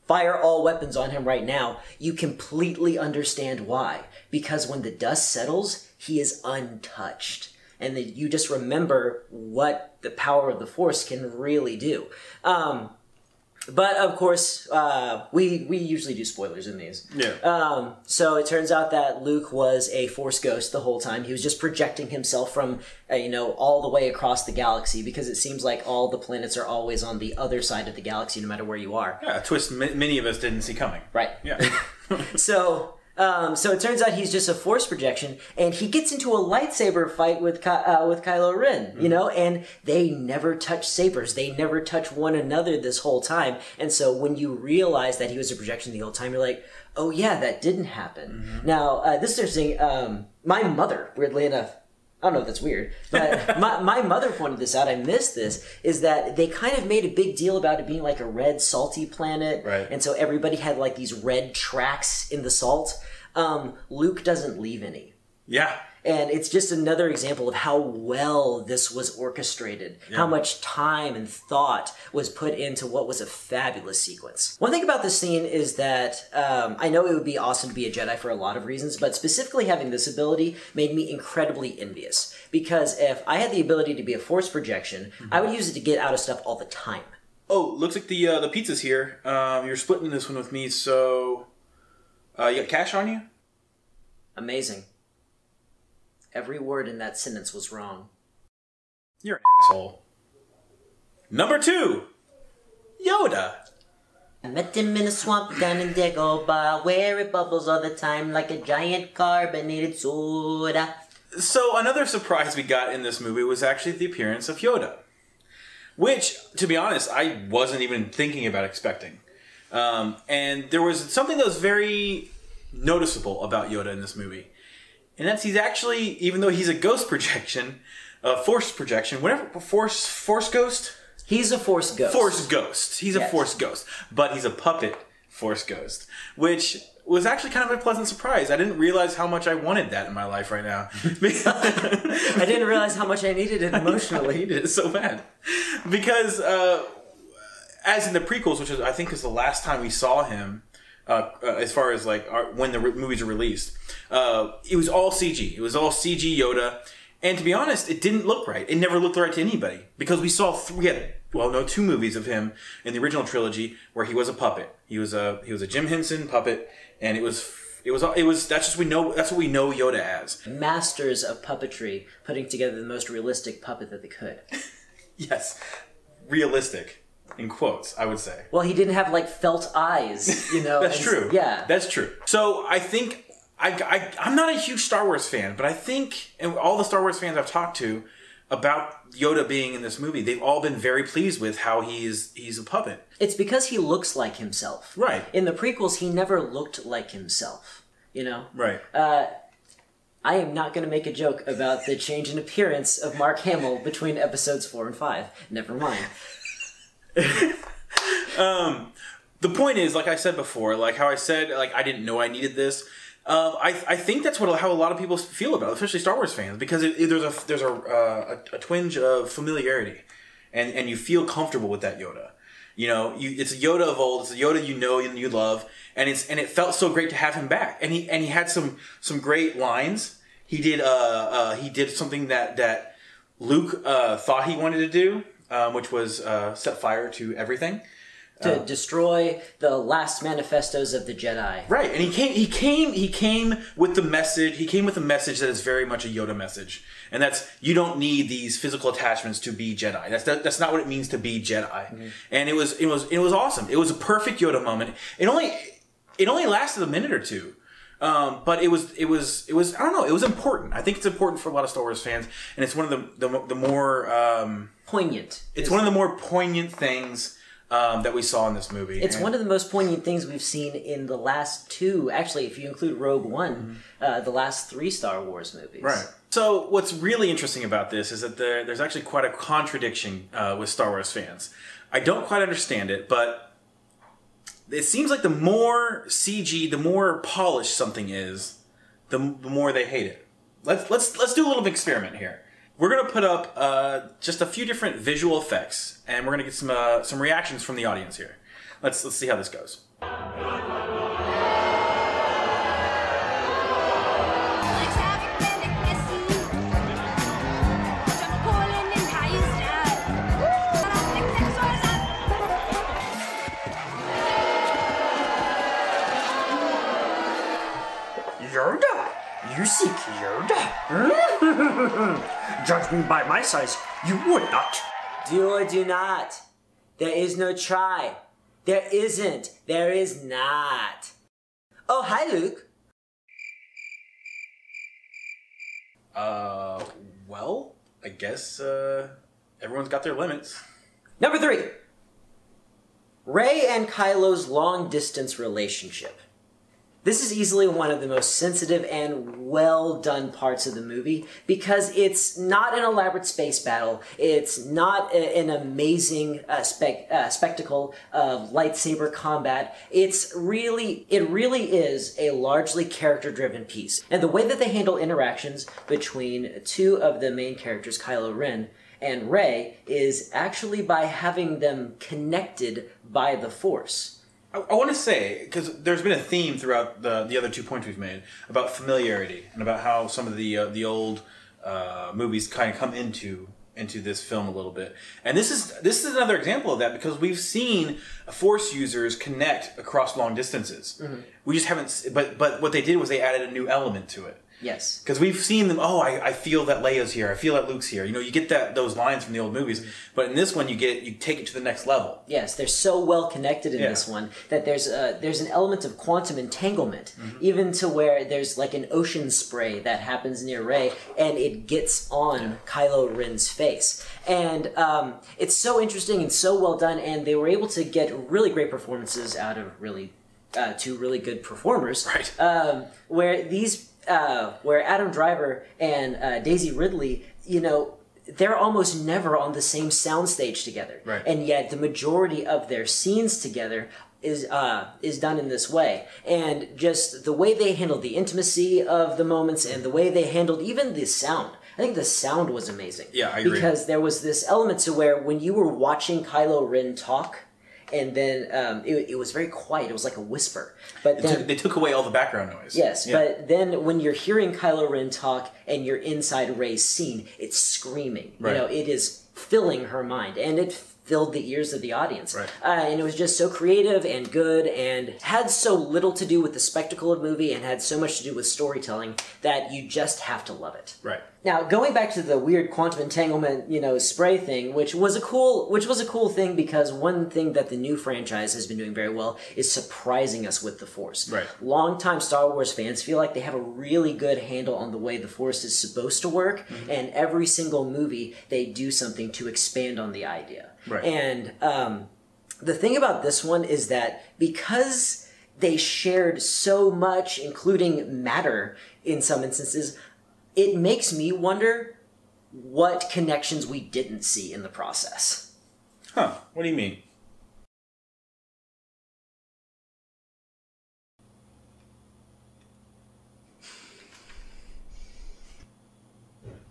fire all weapons on him right now. You completely understand why. Because when the dust settles, he is untouched. And then you just remember what the power of the Force can really do. But of course, we usually do spoilers in these. Yeah. So it turns out that Luke was a Force ghost the whole time. He was just projecting himself from, all the way across the galaxy, because it seems like all the planets are always on the other side of the galaxy, no matter where you are. Yeah, a twist many of us didn't see coming. Right. Yeah. So it turns out he's just a Force projection, and he gets into a lightsaber fight with Kylo Ren, and they never touch sabers. They never touch one another this whole time. And so when you realize that he was a projection the whole time, you're like, oh yeah, that didn't happen. Now, this is interesting. My mother, weirdly enough, I don't know if that's weird, but my mother pointed this out. I missed this, is that they kind of made a big deal about it being like a red salty planet. Right. And so everybody had like these red tracks in the salt. Luke doesn't leave any. Yeah. And it's just another example of how well this was orchestrated, how much time and thought was put into what was a fabulous sequence. One thing about this scene is that I know it would be awesome to be a Jedi for a lot of reasons, but specifically having this ability made me incredibly envious. Because if I had the ability to be a Force projection, I would use it to get out of stuff all the time. Oh, looks like the pizza's here. You're splitting this one with me, so you got cash on you? Amazing. Every word in that sentence was wrong. You're an asshole. Number 2, Yoda. I met him in a swamp down in Dagobah, where it bubbles all the time like a giant carbonated soda. So another surprise we got in this movie was actually the appearance of Yoda, which, to be honest, I wasn't even thinking about expecting. And there was something that was very noticeable about Yoda in this movie. And that's he's actually, even though he's a ghost projection, Force projection, whatever, Force ghost? He's a Force ghost. Force ghost. He's a Force ghost. But he's a puppet Force ghost, which was actually kind of a pleasant surprise. I didn't realize how much I wanted that in my life right now. I didn't realize how much I needed it emotionally. I needed it so bad. Because, as in the prequels, which I think is the last time we saw him, as far as like when the movies are released, it was all CG. It was all CG Yoda, and to be honest, it didn't look right. It never looked right to anybody because we saw 2 movies of him in the original trilogy where he was a puppet. He was a Jim Henson puppet, and it was that's what we know Yoda as. Masters of puppetry, putting together the most realistic puppet that they could. Yes, realistic. In quotes, I would say. Well, he didn't have like felt eyes, That's true. Yeah, that's true. So I think I'm not a huge Star Wars fan, but I think, and all the Star Wars fans I've talked to about Yoda being in this movie, they've all been very pleased with how he's a puppet. It's because he looks like himself. Right. In the prequels, he never looked like himself. Right. I am not going to make a joke about the change in appearance of Mark Hamill between episodes 4 and 5. Never mind. The point is, like I said before, like how I said, like I didn't know I needed this. I think that's how a lot of people feel about it, especially Star Wars fans, because there's a twinge of familiarity, and you feel comfortable with that Yoda. You know, it's a Yoda of old. It's a Yoda you know and you love, and it felt so great to have him back. And he had some great lines. He did something that Luke thought he wanted to do, which was set fire to everything. To destroy the last manifestos of the Jedi. Right, and he came with the message. He came with a message that is very much a Yoda message, and that's you don't need these physical attachments to be Jedi. That's not what it means to be Jedi. Mm-hmm. And it was awesome. It was a perfect Yoda moment. It only lasted a minute or two. But it was I don't know, it was important. I think it's important for a lot of Star Wars fans, and it's one of the more poignant. It's one of the more poignant things that we saw in this movie. It's one of the most poignant things we've seen in the last two, actually, if you include Rogue One, the last 3 Star Wars movies. Right. So what's really interesting about this is that there's actually quite a contradiction with Star Wars fans. I don't quite understand it, but it seems like the more CG, the more polished something is, the more they hate it. Let's do a little experiment here. We're gonna put up just a few different visual effects, and we're gonna get some reactions from the audience here. Let's see how this goes. Yoda? You seek Yoda? Judge me by my size, you would not. Do or do not. There is no try. There isn't. There is not. Oh, hi, Luke. Well, I guess, everyone's got their limits. Number 3. Rey and Kylo's long-distance relationship. This is easily one of the most sensitive and well-done parts of the movie because it's not an elaborate space battle. It's not an amazing spectacle of lightsaber combat. It really is a largely character-driven piece. And the way that they handle interactions between 2 of the main characters, Kylo Ren and Rey, is actually by having them connected by the Force. I want to say, because there's been a theme throughout the other 2 points we've made about familiarity and about how some of the old movies kind of come into this film a little bit, and this is another example of that because we've seen Force users connect across long distances. Mm-hmm. We just haven't, but what they did was they added a new element to it. Yes. Because we've seen them, I feel that Leia's here, I feel that Luke's here. You know, you get those lines from the old movies, but in this one you take it to the next level. Yes, they're so well connected in this one that there's an element of quantum entanglement, even to where there's like an ocean spray that happens near Rey, and it gets on Kylo Ren's face. And it's so interesting and so well done, and they were able to get really great performances out of really 2 really good performers. Right. Where Adam Driver and Daisy Ridley, you know, they're almost never on the same soundstage together. Right. And yet the majority of their scenes together is done in this way. And just the way they handled the intimacy of the moments and the way they handled even the sound. I think the sound was amazing. Yeah, I agree. Because there was this element to where when you were watching Kylo Ren talk, and then it was very quiet. It was like a whisper. But then they took away all the background noise. Yes, yeah. But then when you're hearing Kylo Ren talk and you're inside Rey's scene, it's screaming. Right. You know, it is filling her mind, and it filled the ears of the audience. Right. And it was just so creative and good and had so little to do with the spectacle of the movie and had so much to do with storytelling that you just have to love it. Right. Now, going back to the weird quantum entanglement, you know, spray thing, which was a cool thing because one thing that the new franchise has been doing very well is surprising us with the Force. Right. Longtime Star Wars fans feel like they have a really good handle on the way the Force is supposed to work, and every single movie they do something to expand on the idea. Right. And the thing about this one is that because they shared so much, including matter in some instances, it makes me wonder what connections we didn't see in the process. Huh, what do you mean?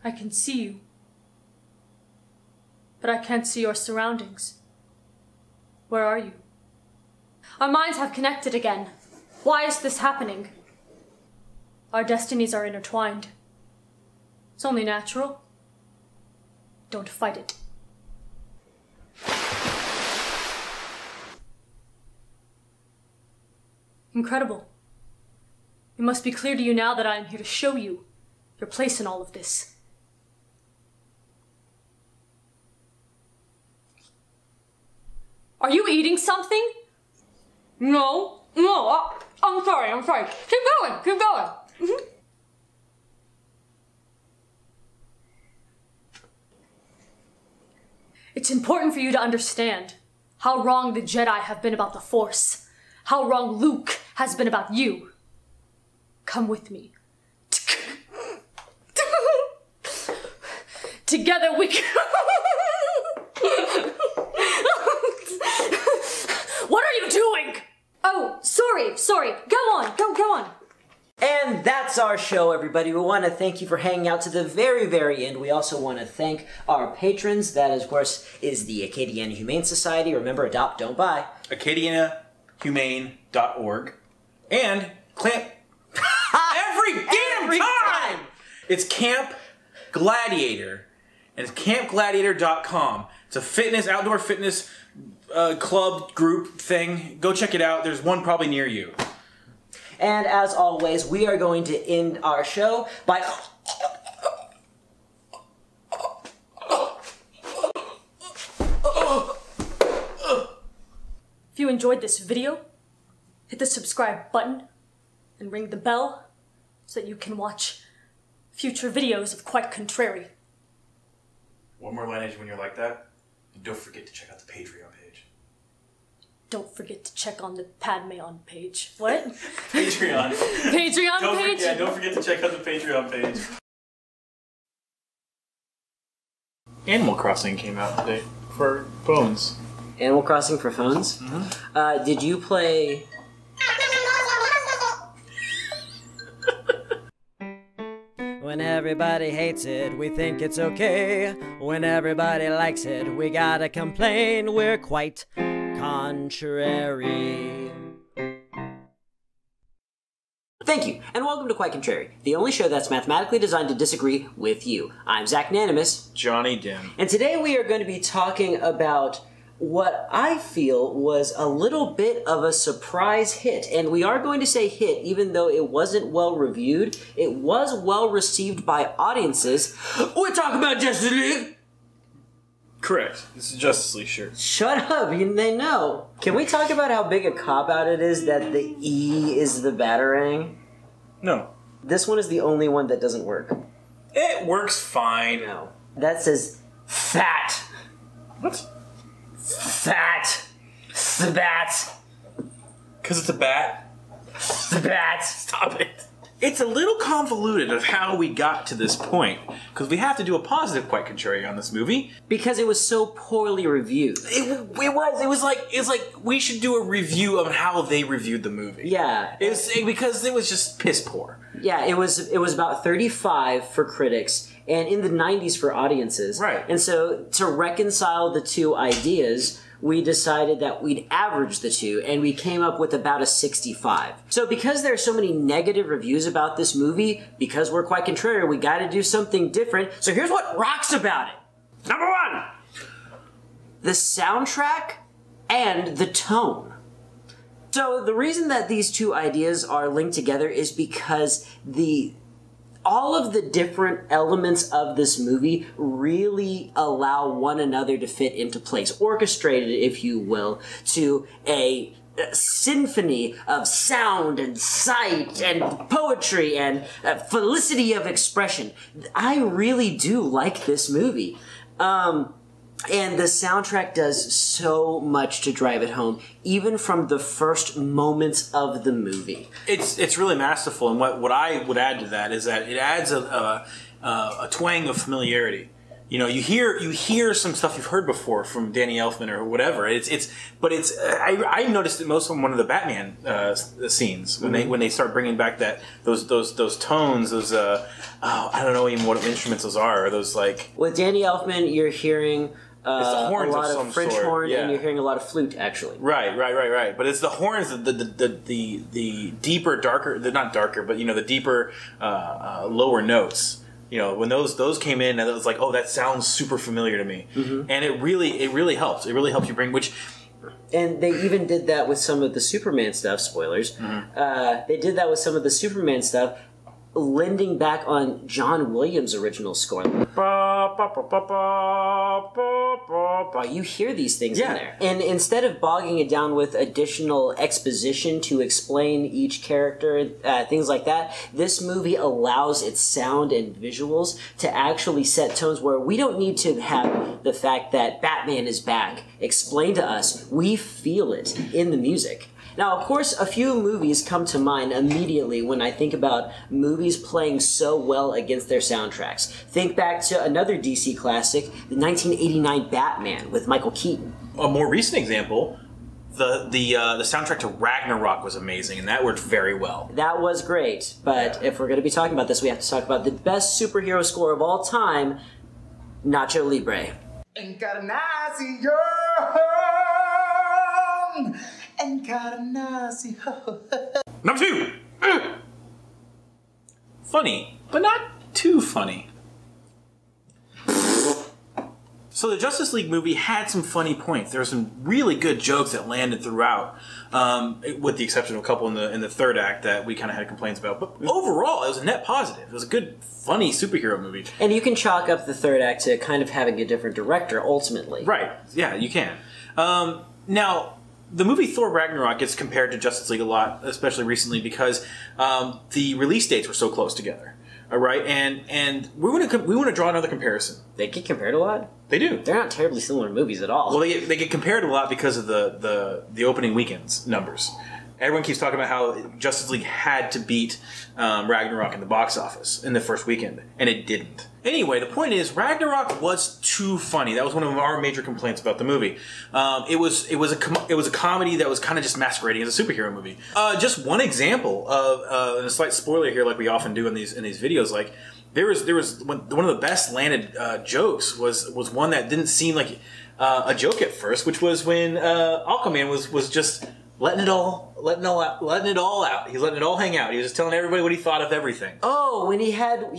I can see you, but I can't see your surroundings. Where are you? Our minds have connected again. Why is this happening? Our destinies are intertwined. It's only natural. Don't fight it. Incredible. It must be clear to you now that I am here to show you your place in all of this. Are you eating something? No. I'm sorry. Keep going. Mm-hmm. It's important for you to understand how wrong the Jedi have been about the Force, how wrong Luke has been about you. Come with me. Together we can... What are you doing? Oh, sorry. Go on. And that's our show, everybody. We want to thank you for hanging out to the very, very end. We also want to thank our patrons. That, of course, is the Acadiana Humane Society. Remember, adopt, don't buy. AcadianaHumane.org. And Clamp... Every time! It's Camp Gladiator. And it's campgladiator.com. It's a outdoor fitness club group thing. Go check it out. There's one probably near you. And as always, we are going to end our show by... If you enjoyed this video, hit the subscribe button and ring the bell so that you can watch future videos of Quite Contrary. One more lineage when you're like that. And don't forget to check out the Patreon page. Don't forget to check on the Padme on page. What? Patreon. Patreon page? Yeah, don't forget to check out the Patreon page. Animal Crossing came out today for phones. Animal Crossing for phones? Mm-hmm. Did you play... When everybody hates it, we think it's okay. When everybody likes it, we gotta complain. We're quite contrary. Thank you, and welcome to Quite Contrary, the only show that's mathematically designed to disagree with you. I'm Zach Nanimus. Johnny Dim. And today we are going to be talking about what I feel was a little bit of a surprise hit. And we are going to say hit, even though it wasn't well reviewed. It was well received by audiences. We're talking about Justice League! Correct. This is Justice League shirt. Shut up, they know. Can we talk about how big a cop-out it is that the E is the Batarang? No. This one is the only one that doesn't work. It works fine. No. That says fat. What? Fat. The bat. Because it's a bat? The bat. Stop it. It's a little convoluted of how we got to this point. Because we have to do a positive Quite Contrary on this movie. Because it was so poorly reviewed. It was like we should do a review of how they reviewed the movie. Yeah. Because it was just piss poor. Yeah, it was about 35 for critics and in the 90s for audiences. Right. And so to reconcile the two ideas, we decided that we'd average the two, and we came up with about a 65. So because there are so many negative reviews about this movie, because we're Quite Contrary, we got to do something different. So here's what rocks about it. Number one, the soundtrack and the tone. So the reason that these two ideas are linked together is because all of the different elements of this movie really allow one another to fit into place, orchestrated, if you will, to a symphony of sound and sight and poetry and felicity of expression. I really do like this movie. And the soundtrack does so much to drive it home, even from the first moments of the movie. It's really masterful, and what I would add to that is that it adds a twang of familiarity You know, you hear some stuff you've heard before from Danny Elfman or whatever. I noticed it most from one of the Batman scenes when they start bringing back those tones, those I don't know even what instruments those are. Or those like with Danny Elfman, you're hearing a lot of French horn, yeah. and you're hearing a lot of flute, actually. Right. But it's the horns, the deeper, darker, not darker, but the deeper, lower notes. You know, when those came in, and it was like, oh, that sounds super familiar to me, and it really helps. It really helps you bring which. And they even did that with some of the Superman stuff. Spoilers. They did that with some of the Superman stuff, lending back on John Williams' original score. You hear these things in there. And instead of bogging it down with additional exposition to explain each character, things like that, this movie allows its sound and visuals to actually set tones where we don't need to have the fact that Batman is back explained to us. We feel it in the music. Now, of course, a few movies come to mind immediately when I think about movies playing so well against their soundtracks. Think back to another DC classic, the 1989 Batman with Michael Keaton. A more recent example, the soundtrack to Ragnarok was amazing, and that worked very well. That was great, but if we're going to be talking about this, we have to talk about the best superhero score of all time, Nacho Libre. Number 2! Funny, but not too funny. So the Justice League movie had some funny points. There were some really good jokes that landed throughout, with the exception of a couple in the third act that we kind of had complaints about. But overall, it was a net positive. It was a good, funny superhero movie. And you can chalk up the third act to kind of having a different director, ultimately. Right. Yeah, you can. Now, the movie Thor Ragnarok gets compared to Justice League a lot, especially recently, because the release dates were so close together. All right, and we want to draw another comparison. They get compared a lot. They do. They're not terribly similar movies at all. Well, they get compared a lot because of the opening weekend's numbers. Everyone keeps talking about how Justice League had to beat Ragnarok in the box office in the first weekend, and it didn't. Anyway, the point is, Ragnarok was too funny. That was one of our major complaints about the movie. It was a comedy that was kind of just masquerading as a superhero movie. Just one example of and a slight spoiler here, like we often do in these videos. Like there was one of the best landed jokes was one that didn't seem like a joke at first, which was when Aquaman was just letting it all out. He's letting it all hang out. He was just telling everybody what he thought of everything. Oh, when he had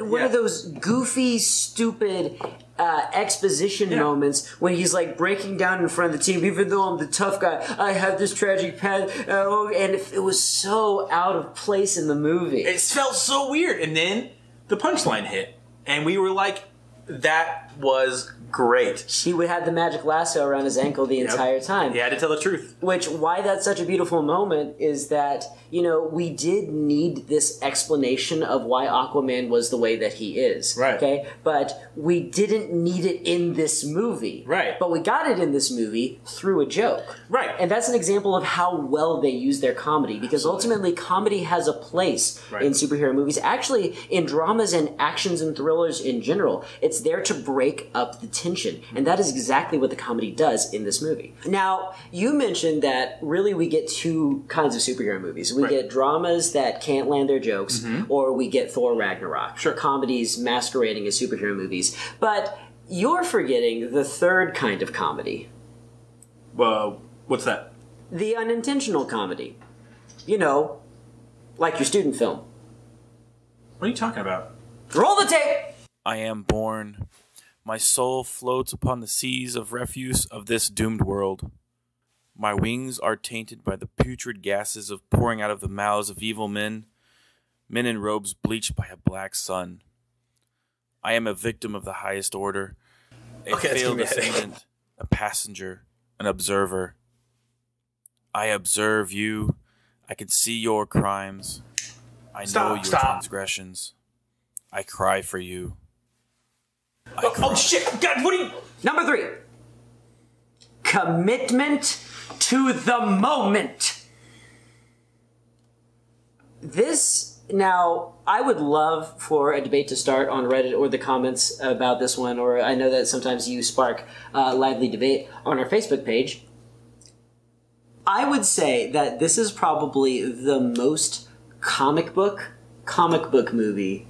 one of those goofy, stupid exposition moments when he's like breaking down in front of the team. Even though I'm the tough guy, I have this tragic past. And it was so out of place in the movie. It felt so weird. And then the punchline hit, and we were like, "That was great." He would have the magic lasso around his ankle the entire time. He had to tell the truth. Why that's such a beautiful moment is that, we did need this explanation of why Aquaman was the way that he is. Right. Okay? But we didn't need it in this movie. Right. But we got it in this movie through a joke. Right. And that's an example of how well they use their comedy, because ultimately comedy has a place in superhero movies. Actually, in dramas and actions and thrillers in general, it's there to break up the tension. And that is exactly what the comedy does in this movie. Now, you mentioned that really we get two kinds of superhero movies. We get dramas that can't land their jokes, or we get Thor Ragnarok. Sure. Comedies masquerading as superhero movies. But you're forgetting the third kind of comedy. Well, what's that? The unintentional comedy. Like your student film. What are you talking about? Roll the tape! I am born. My soul floats upon the seas of refuse of this doomed world. My wings are tainted by the putrid gases of pouring out of the mouths of evil men in robes bleached by a black sun. I am a victim of the highest order, a failed assistant, a passenger, an observer. I observe you. I can see your crimes. I know your transgressions. I cry for you. Oh shit! God, what are you? Number 3. Commitment to the moment. This Now, I would love for a debate to start on Reddit or the comments about this one, or I know that sometimes you spark lively debate on our Facebook page. I would say that this is probably the most comic book movie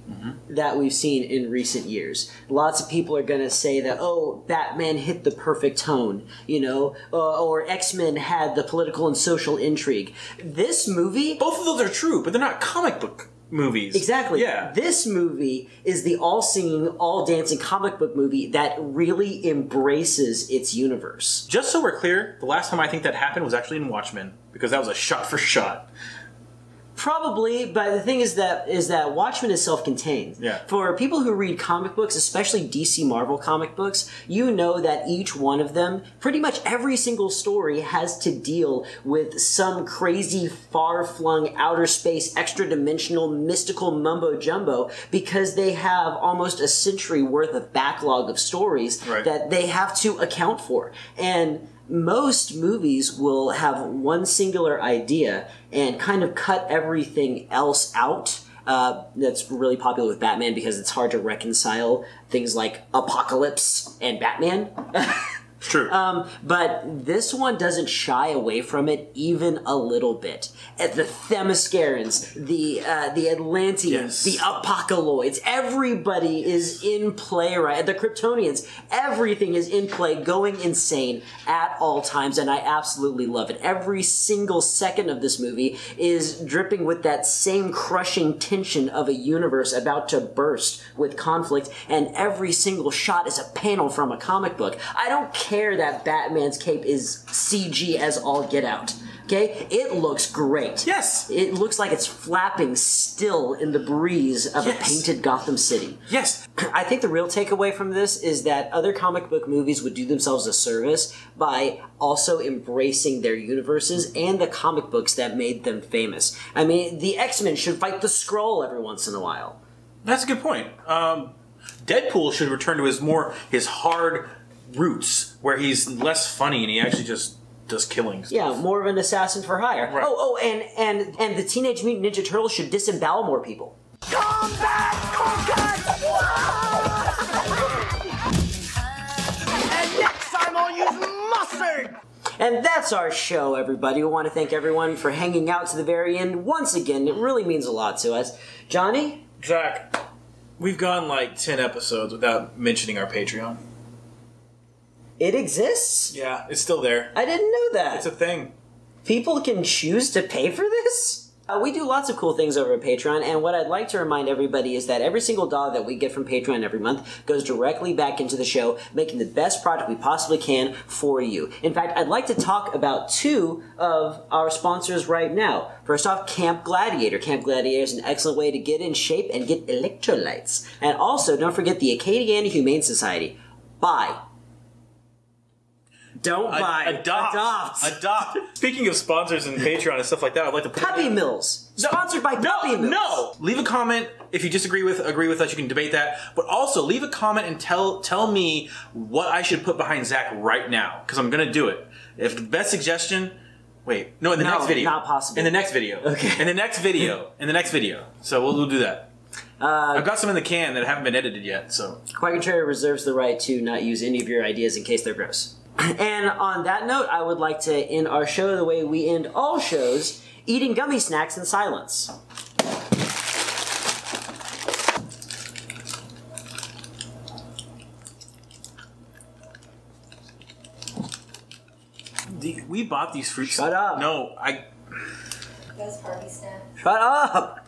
that we've seen in recent years. Lots of people are going to say that, oh, Batman hit the perfect tone, you know, or X-Men had the political and social intrigue. This movie... Both of those are true, but they're not comic book movies. Exactly. Yeah. This movie is the all-singing, all-dancing comic book movie that really embraces its universe. Just so we're clear, the last time I think that happened was actually in Watchmen, because that was a shot for shot. Probably, but the thing is that Watchmen is self-contained. Yeah. For people who read comic books, especially DC Marvel comic books, you know that each one of them, pretty much every single story, has to deal with some crazy, far-flung, outer space, extra-dimensional, mystical mumbo-jumbo, because they have almost a century worth of backlog of stories that they have to account for. And most movies will have one singular idea and kind of cut everything else out. That's really popular with Batman because it's hard to reconcile things like Apocalypse and Batman. True. But this one doesn't shy away from it even a little bit. The Themyscirans, the Atlanteans, the Apocalypse, everybody is in play, right? The Kryptonians, everything is in play, going insane at all times, and I absolutely love it. Every single second of this movie is dripping with that same crushing tension of a universe about to burst with conflict, and every single shot is a panel from a comic book. I don't care that Batman's cape is CG as all get out. Okay? It looks great. Yes! It looks like it's flapping still in the breeze of a painted Gotham City. Yes! I think the real takeaway from this is that other comic book movies would do themselves a service by also embracing their universes and the comic books that made them famous. I mean, the X-Men should fight the Skrull every once in a while. That's a good point. Deadpool should return to his hard roots, where he's less funny and he actually just does killings. Yeah, more of an assassin for hire. Right. And the Teenage Mutant Ninja Turtles should disembowel more people. Combat conquered! And next time I'll use mustard! And that's our show, everybody. We want to thank everyone for hanging out to the very end. Once again, it really means a lot to us. Johnny? Zach, we've gone like 10 episodes without mentioning our Patreon. It exists? Yeah, it's still there. I didn't know that. It's a thing. People can choose to pay for this? We do lots of cool things over at Patreon, and what I'd like to remind everybody is that every single dollar that we get from Patreon every month goes directly back into the show, making the best product we possibly can for you. In fact, I'd like to talk about two of our sponsors right now. First off, Camp Gladiator. Camp Gladiator is an excellent way to get in shape and get electrolytes. And also, don't forget the Acadiana Humane Society. Buy. Don't buy. Adopt. Speaking of sponsors and Patreon and stuff like that, I'd like to put Puppy Mills. Sponsored by Puppy Mills. No. Leave a comment if you agree with us. You can debate that, but also leave a comment and tell me what I should put behind Zach right now, because I'm gonna do it. If the best suggestion. Wait, no, in the next video. Not possible. In the next video. Okay. In the next video. So we'll do that. I've got some in the can that haven't been edited yet. So Quiet Contrary reserves the right to not use any of your ideas in case they're gross. And on that note, I would like to end our show the way we end all shows, eating gummy snacks in silence. We bought these fruits. Shut up. No, Those Harvey snacks. Shut up.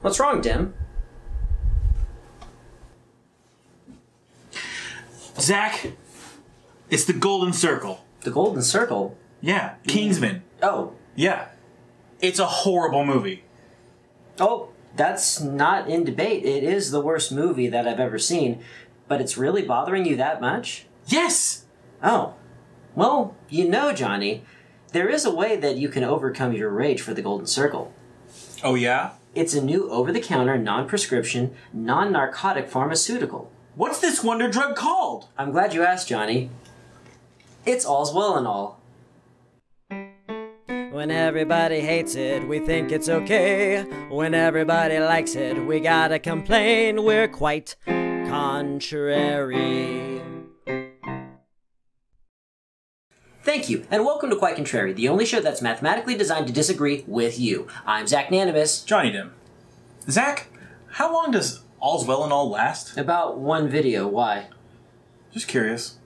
What's wrong, Dim? Zach, it's the Golden Circle. The Golden Circle? Yeah, Kingsman. Oh. Yeah. It's a horrible movie. Oh, that's not in debate. It is the worst movie that I've ever seen, but it's really bothering you that much? Yes! Oh. Well, you know, Johnny, there is a way that you can overcome your rage for the Golden Circle. Oh, yeah? It's a new over-the-counter, non-prescription, non-narcotic pharmaceutical. What's this wonder drug called? I'm glad you asked, Johnny. It's All's Well and All. When everybody hates it, we think it's okay. When everybody likes it, we gotta complain. We're quite contrary. Thank you, and welcome to Quite Contrary, the only show that's mathematically designed to disagree with you. I'm Zach Nanimus. Johnny Dim. Zach, how long does All's Well and All last? About one video. Why? Just curious.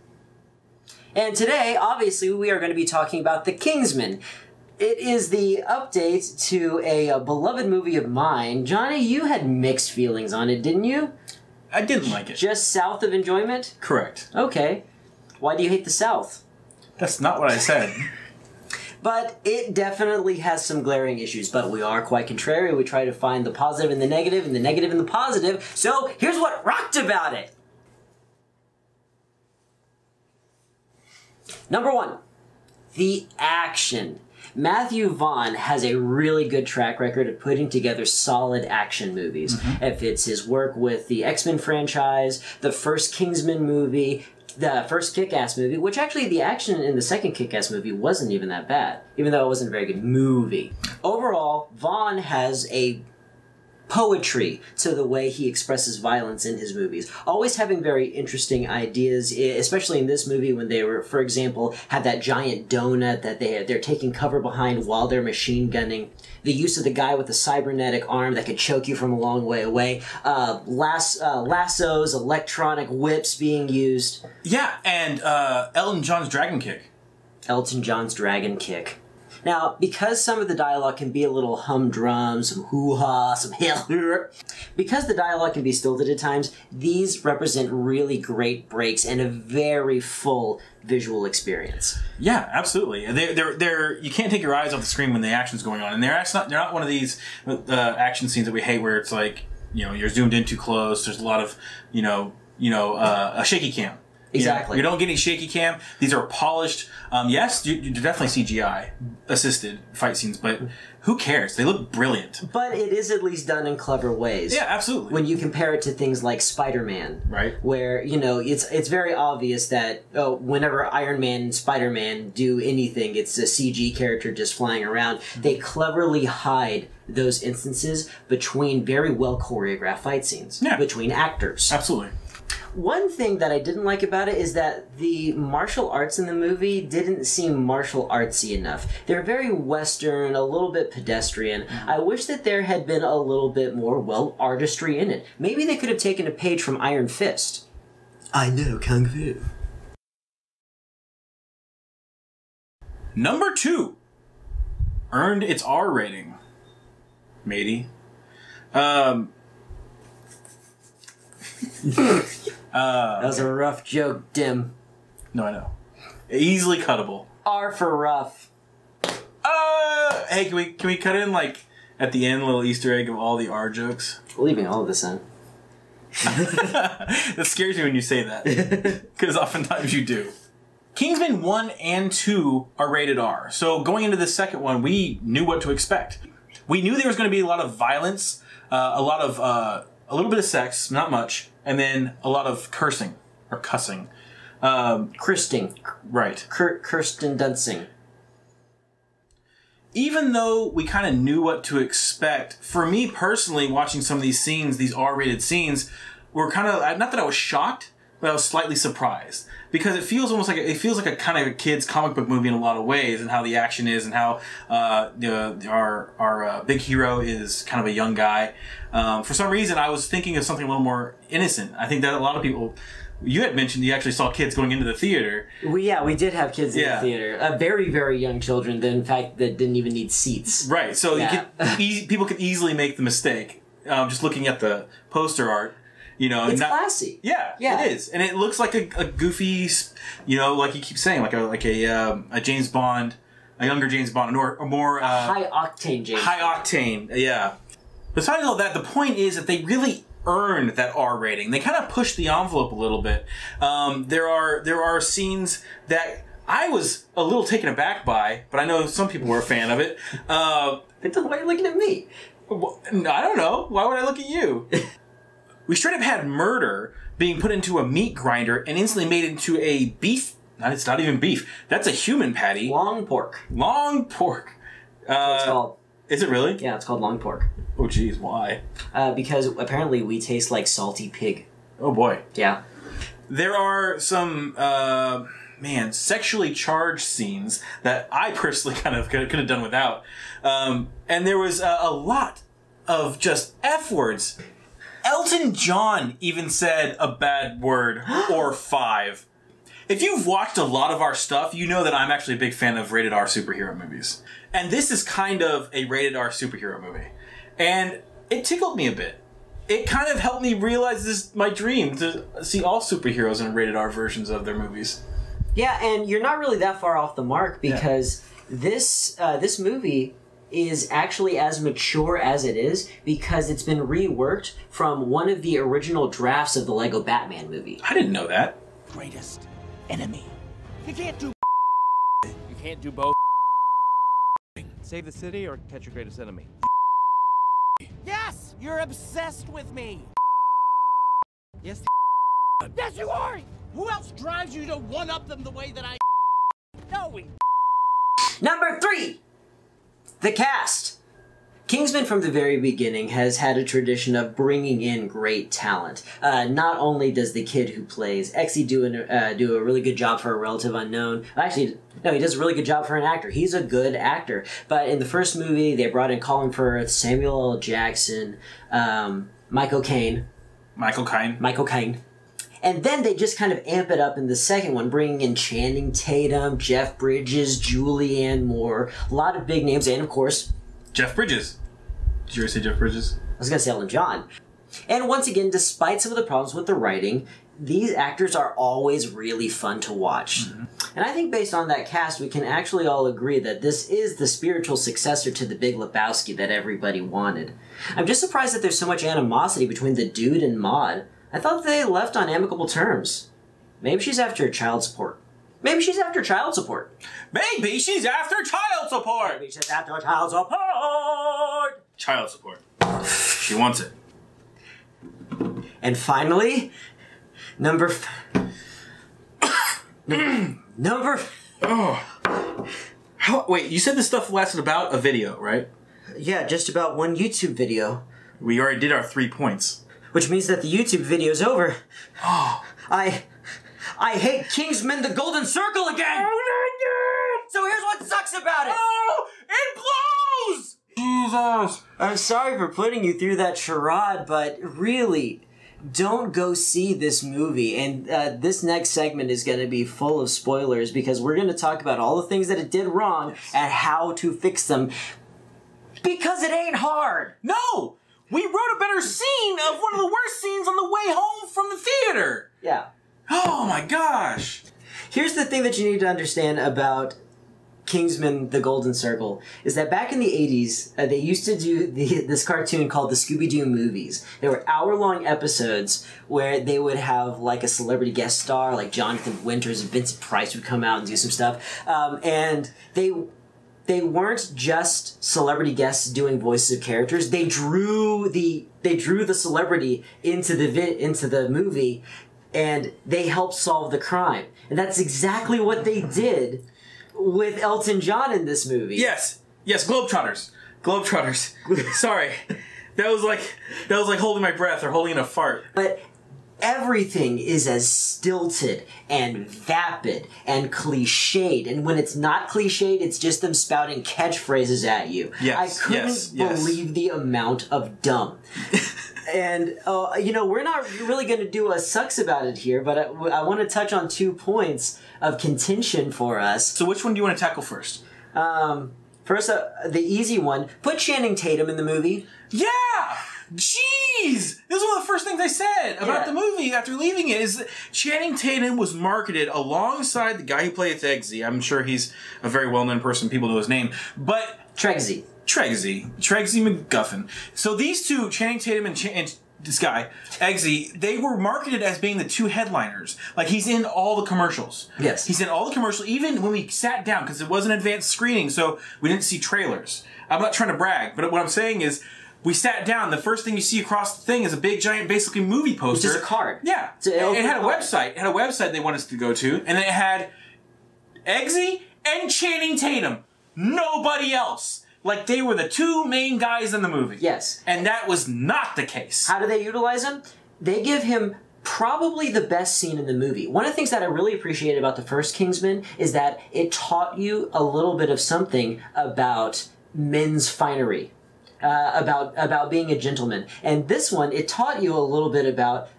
And today, obviously, we are going to be talking about The Kingsman. It is the update to a beloved movie of mine. Johnny, you had mixed feelings on it, didn't you? I didn't like it. Just south of enjoyment? Correct. Okay. Why do you hate the South? That's not what I said. But it definitely has some glaring issues, but we are quite contrary. We try to find the positive in the negative and the negative in the positive. So here's what rocked about it. Number one, the action. Matthew Vaughn has a really good track record of putting together solid action movies. If it's his work with the X-Men franchise, the first Kingsman movie, the first Kick-Ass movie, which actually the action in the second Kick-Ass movie wasn't even that bad, even though it wasn't a very good movie. Overall, Vaughn has a poetry to the way he expresses violence in his movies. Always having very interesting ideas, especially in this movie when they were, for example, had that giant donut that they're taking cover behind while they're machine gunning. The use of the guy with the cybernetic arm that could choke you from a long way away. Lassos, electronic whips being used. Yeah, and Elton John's Dragon Kick. Elton John's Dragon Kick. Now, because some of the dialogue can be a little humdrum, some hoo-ha, some hell, because the dialogue can be stilted at times, these represent really great breaks and a very full visual experience. Yeah, absolutely. They're you can't take your eyes off the screen when the action's going on, and they're not one of these action scenes that we hate where it's like, you know, you're zoomed in too close. There's a lot of a shaky cam. Exactly. You don't get any shaky cam. These are polished. Yes, you're definitely CGI assisted fight scenes, but who cares? They look brilliant. But it is at least done in clever ways. Yeah, absolutely. When you compare it to things like Spider-Man, right? Where, you know, it's very obvious that whenever Iron Man and Spider-Man do anything, it's a CG character just flying around. They cleverly hide those instances between very well choreographed fight scenes, between actors. Absolutely. One thing that I didn't like about it is that the martial arts in the movie didn't seem martial artsy enough. They're very Western, a little bit pedestrian. I wish that there had been a little bit more, well, artistry in it. Maybe they could have taken a page from Iron Fist. I know Kung Fu. Number 2 earned its R rating, matey. That was a rough joke, Dim. No, I know. Easily cuttable. R for rough. Hey, can we cut in like at the end a little Easter egg of all the R jokes? We're leaving all of this in. That scares me when you say that, because oftentimes you do. Kingsman 1 and 2 are rated R, so going into the second one, we knew what to expect. We knew there was going to be a lot of violence, a little bit of sex, not much, and then a lot of cursing or cussing. Kirsting. Right. Kirsten Dunst. Even though we kind of knew what to expect, for me personally, watching some of these scenes, these R-rated scenes, were kind of, not that I was shocked, but I was slightly surprised. Because it feels almost like a kind of a kid's comic book movie in a lot of ways, and how the action is, and how our big hero is kind of a young guy. For some reason, I was thinking of something a little more innocent. I think that a lot of people, you had mentioned you actually saw kids going into the theater. We did have kids in the theater. Very, very young children that, in fact, that didn't even need seats. Right, so people could easily make the mistake just looking at the poster art. You know, it's classy. Yeah, it is, and it looks like a goofy, you know, like you keep saying, like a James Bond, a younger James Bond, or more high octane James. High octane, yeah. Besides all that, the point is that they really earned that R rating. They kind of pushed the envelope a little bit. There are scenes that I was a little taken aback by, but I know some people were a fan of it. Why are you looking at me? Well, I don't know. Why would I look at you? We straight up had murder being put into a meat grinder and instantly made into a beef. It's not even beef. That's a human patty. Long pork. Long pork. That's what it's called. Is it really? Yeah, it's called long pork. Oh, geez. Why? Because apparently we taste like salty pig. Oh, boy. Yeah. There are some, sexually charged scenes that I personally kind of could have done without. And there was a lot of just F words. Elton John even said a bad word or 5. If you've watched a lot of our stuff, you know that I'm actually a big fan of rated R superhero movies. And this is kind of a rated R superhero movie. And it tickled me a bit. It kind of helped me realize my dream to see all superheroes in rated R versions of their movies. Yeah, and you're not really that far off the mark because this movie is actually as mature as it is because it's been reworked from one of the original drafts of the Lego Batman movie. I didn't know that. Greatest enemy. You can't do. You can't do both. Save the city or catch your greatest enemy. Yes, you're obsessed with me. Yes. Yes, you are. Who else drives you to one-up them the way that I? No, we. Number 3, the cast. Kingsman from the very beginning has had a tradition of bringing in great talent. Not only does the kid who plays Exy do a really good job for a relative unknown. Actually, no, he does a really good job for an actor. He's a good actor. But in the first movie, they brought in Colin Firth, Samuel L. Jackson, Michael Caine. And then they just kind of amp it up in the second one, bringing in Channing Tatum, Jeff Bridges, Julianne Moore, a lot of big names, and of course... Jeff Bridges. Did you ever say Jeff Bridges? I was going to say Elton John. And once again, despite some of the problems with the writing, these actors are always really fun to watch. Mm-hmm. And I think based on that cast, we can actually all agree that this is the spiritual successor to The Big Lebowski that everybody wanted. I'm just surprised that there's so much animosity between the dude and Maude. I thought they left on amicable terms. Maybe she's after child support. Maybe she's after child support. Maybe she's after child support. Maybe she's after child support. Child support. She wants it. And finally, number. Wait, you said this stuff lasted about a video, right? Yeah, just about one YouTube video. We already did our 3 points. Which means that the YouTube video's over. Oh. I hate Kingsman the Golden Circle again! Oh, so here's what sucks about it! Oh! It blows! Jesus! I'm sorry for putting you through that charade, but really, don't go see this movie. And this next segment is going to be full of spoilers because we're going to talk about all the things that it did wrong and how to fix them. Because it ain't hard! No! We wrote a better scene of one of the worst scenes on the way home from the theater! Yeah. Oh my gosh! Here's the thing that you need to understand about Kingsman the Golden Circle, is that back in the 80s, they used to do this cartoon called the Scooby-Doo movies. They were hour-long episodes where they would have like a celebrity guest star, like Jonathan Winters and Vincent Price would come out and do some stuff. And they weren't just celebrity guests doing voices of characters. They drew the celebrity into the movie, and they helped solve the crime. And that's exactly what they did with Elton John in this movie. Yes, Globetrotters. Sorry, that was like holding my breath or holding in a fart. But everything is as stilted and vapid and cliched, and when it's not cliched, it's just them spouting catchphrases at you. Yes, I couldn't believe the amount of dumb. And, we're not really going to do a sucks about it here, but I want to touch on 2 points of contention for us. So which one do you want to tackle first? First, the easy one. Put Channing Tatum in the movie. Yeah! Jeez! This is one of the first things I said about the movie after leaving it, is that Channing Tatum was marketed alongside the guy who plays Eggsy. I'm sure he's a very well-known person. People know his name. But... Tregsy McGuffin. So these two, Channing Tatum and this guy, Eggsy, they were marketed as being the 2 headliners. Like, he's in all the commercials. Yes. He's in all the commercials, even when we sat down, because it was an advanced screening, so we didn't see trailers. I'm not trying to brag, but what I'm saying is, we sat down. The first thing you see across the thing is a big, giant, basically movie poster. It's just a card. Yeah. It had a website. It had a website they want us to go to, and it had Eggsy and Channing Tatum. Nobody else. Like, they were the two main guys in the movie. Yes. And that was not the case. How do they utilize him? They give him probably the best scene in the movie. One of the things that I really appreciate about the first Kingsman is that it taught you a little bit of something about men's finery. About being a gentleman, and this one it taught you a little bit about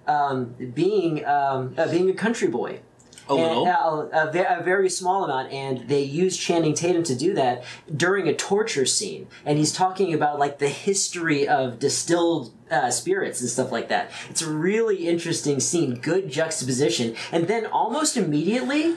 being a country boy. A little, a very small amount, and they used Channing Tatum to do that during a torture scene, and he's talking about like the history of distilled spirits and stuff like that. It's a really interesting scene, good juxtaposition, and then almost immediately,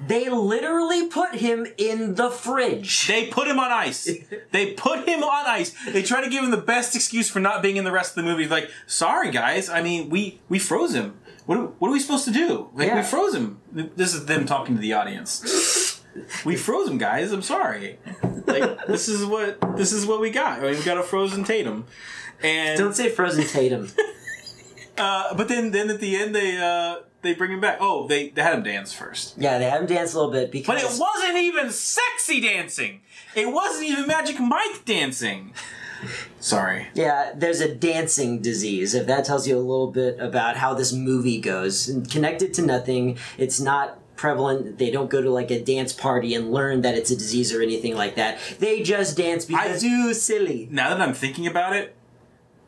they literally put him in the fridge. They put him on ice. They put him on ice. They try to give him the best excuse for not being in the rest of the movie. Like, sorry guys, I mean, we froze him. What are we supposed to do? Like, we froze him. This is them talking to the audience. We froze him, guys. I'm sorry. Like, this is what we got. I mean, we got a frozen Tatum. And don't say frozen Tatum. But then at the end they bring him back. Oh, they had him dance first. Yeah, they had him dance a little bit because. But it wasn't even sexy dancing. It wasn't even Magic Mike dancing. Sorry. Yeah, there's a dancing disease, if that tells you a little bit about how this movie goes. Connected to nothing, it's not prevalent. They don't go to like a dance party and learn that it's a disease or anything like that. They just dance because too silly. Now that I'm thinking about it,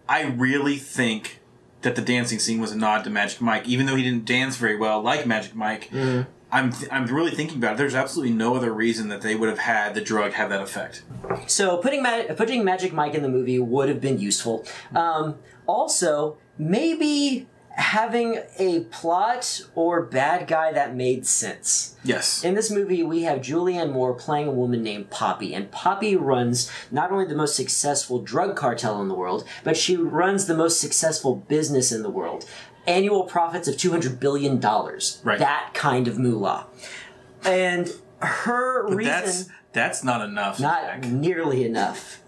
I really think that the dancing scene was a nod to Magic Mike. Even though he didn't dance very well like Magic Mike, I'm really thinking about it. There's absolutely no other reason that they would have had the drug have that effect. So putting Magic Mike in the movie would have been useful. Also, maybe having a plot or bad guy that made sense. Yes. In this movie, we have Julianne Moore playing a woman named Poppy, and Poppy runs not only the most successful drug cartel in the world, but she runs the most successful business in the world. Annual profits of $200 billion. Right. That kind of moolah. And her reason... That's not enough. Not nearly enough.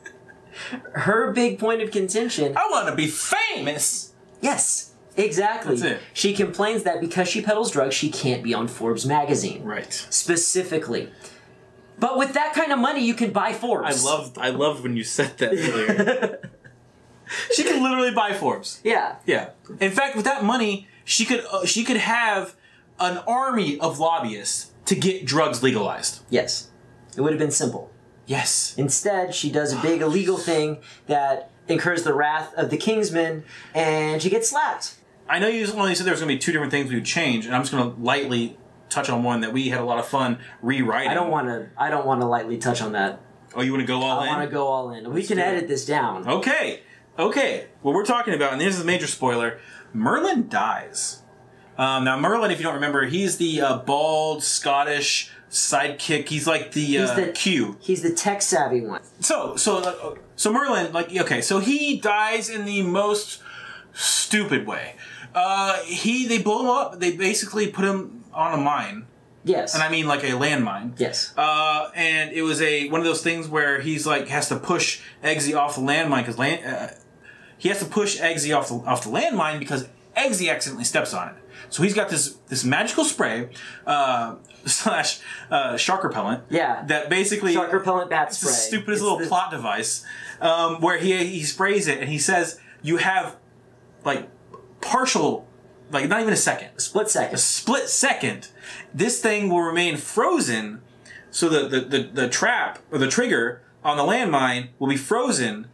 Her big point of contention... I want to be famous! Yes, exactly. That's it. She complains that because she peddles drugs, she can't be on Forbes magazine. Right. Specifically. But with that kind of money, you can buy Forbes. I loved when you said that earlier. She could literally buy Forbes. Yeah. Yeah. In fact, with that money, she could have an army of lobbyists to get drugs legalized. Yes. It would have been simple. Yes. Instead, she does a big illegal thing that incurs the wrath of the Kingsmen, and she gets slapped. I know you only said there was going to be two different things we would change, and I'm just going to lightly touch on one that we had a lot of fun rewriting. I don't want to lightly touch on that. Oh, you want to go all in? I want to go all in. We can edit this down. Okay. What we're talking about, and this is a major spoiler, Merlin dies. Now, Merlin, if you don't remember, he's the bald Scottish sidekick. He's like the Q. He's the tech-savvy one. So Merlin, so he dies in the most stupid way. They blow him up. They basically put him on a mine. Yes. And I mean like a landmine. Yes. And it was one of those things where he's like has to push Eggsy off the landmine because he has to push Eggsy off the landmine because Eggsy accidentally steps on it. So he's got this magical spray slash shark repellent. Yeah. That basically shark repellent bat spray. It's the stupidest little plot device where he sprays it and he says you have like partial, like not even a second, a split second. This thing will remain frozen, so the trap or the trigger on the landmine will be frozen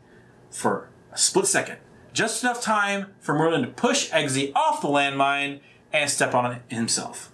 for a split second. Just enough time for Merlin to push Eggsy off the landmine and step on it himself.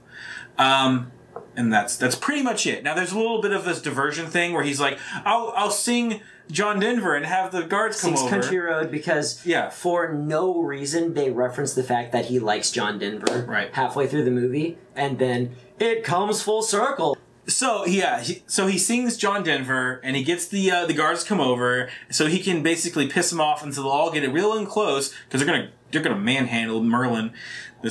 And that's pretty much it. Now there's a little bit of this diversion thing where he's like, I'll sing John Denver and have the guards come over. Country Road because for no reason they reference the fact that he likes John Denver halfway through the movie, and then it comes full circle. So he sings John Denver and he gets the guards come over so he can basically piss them off until they'll all get it real and close because they're gonna manhandle Merlin, this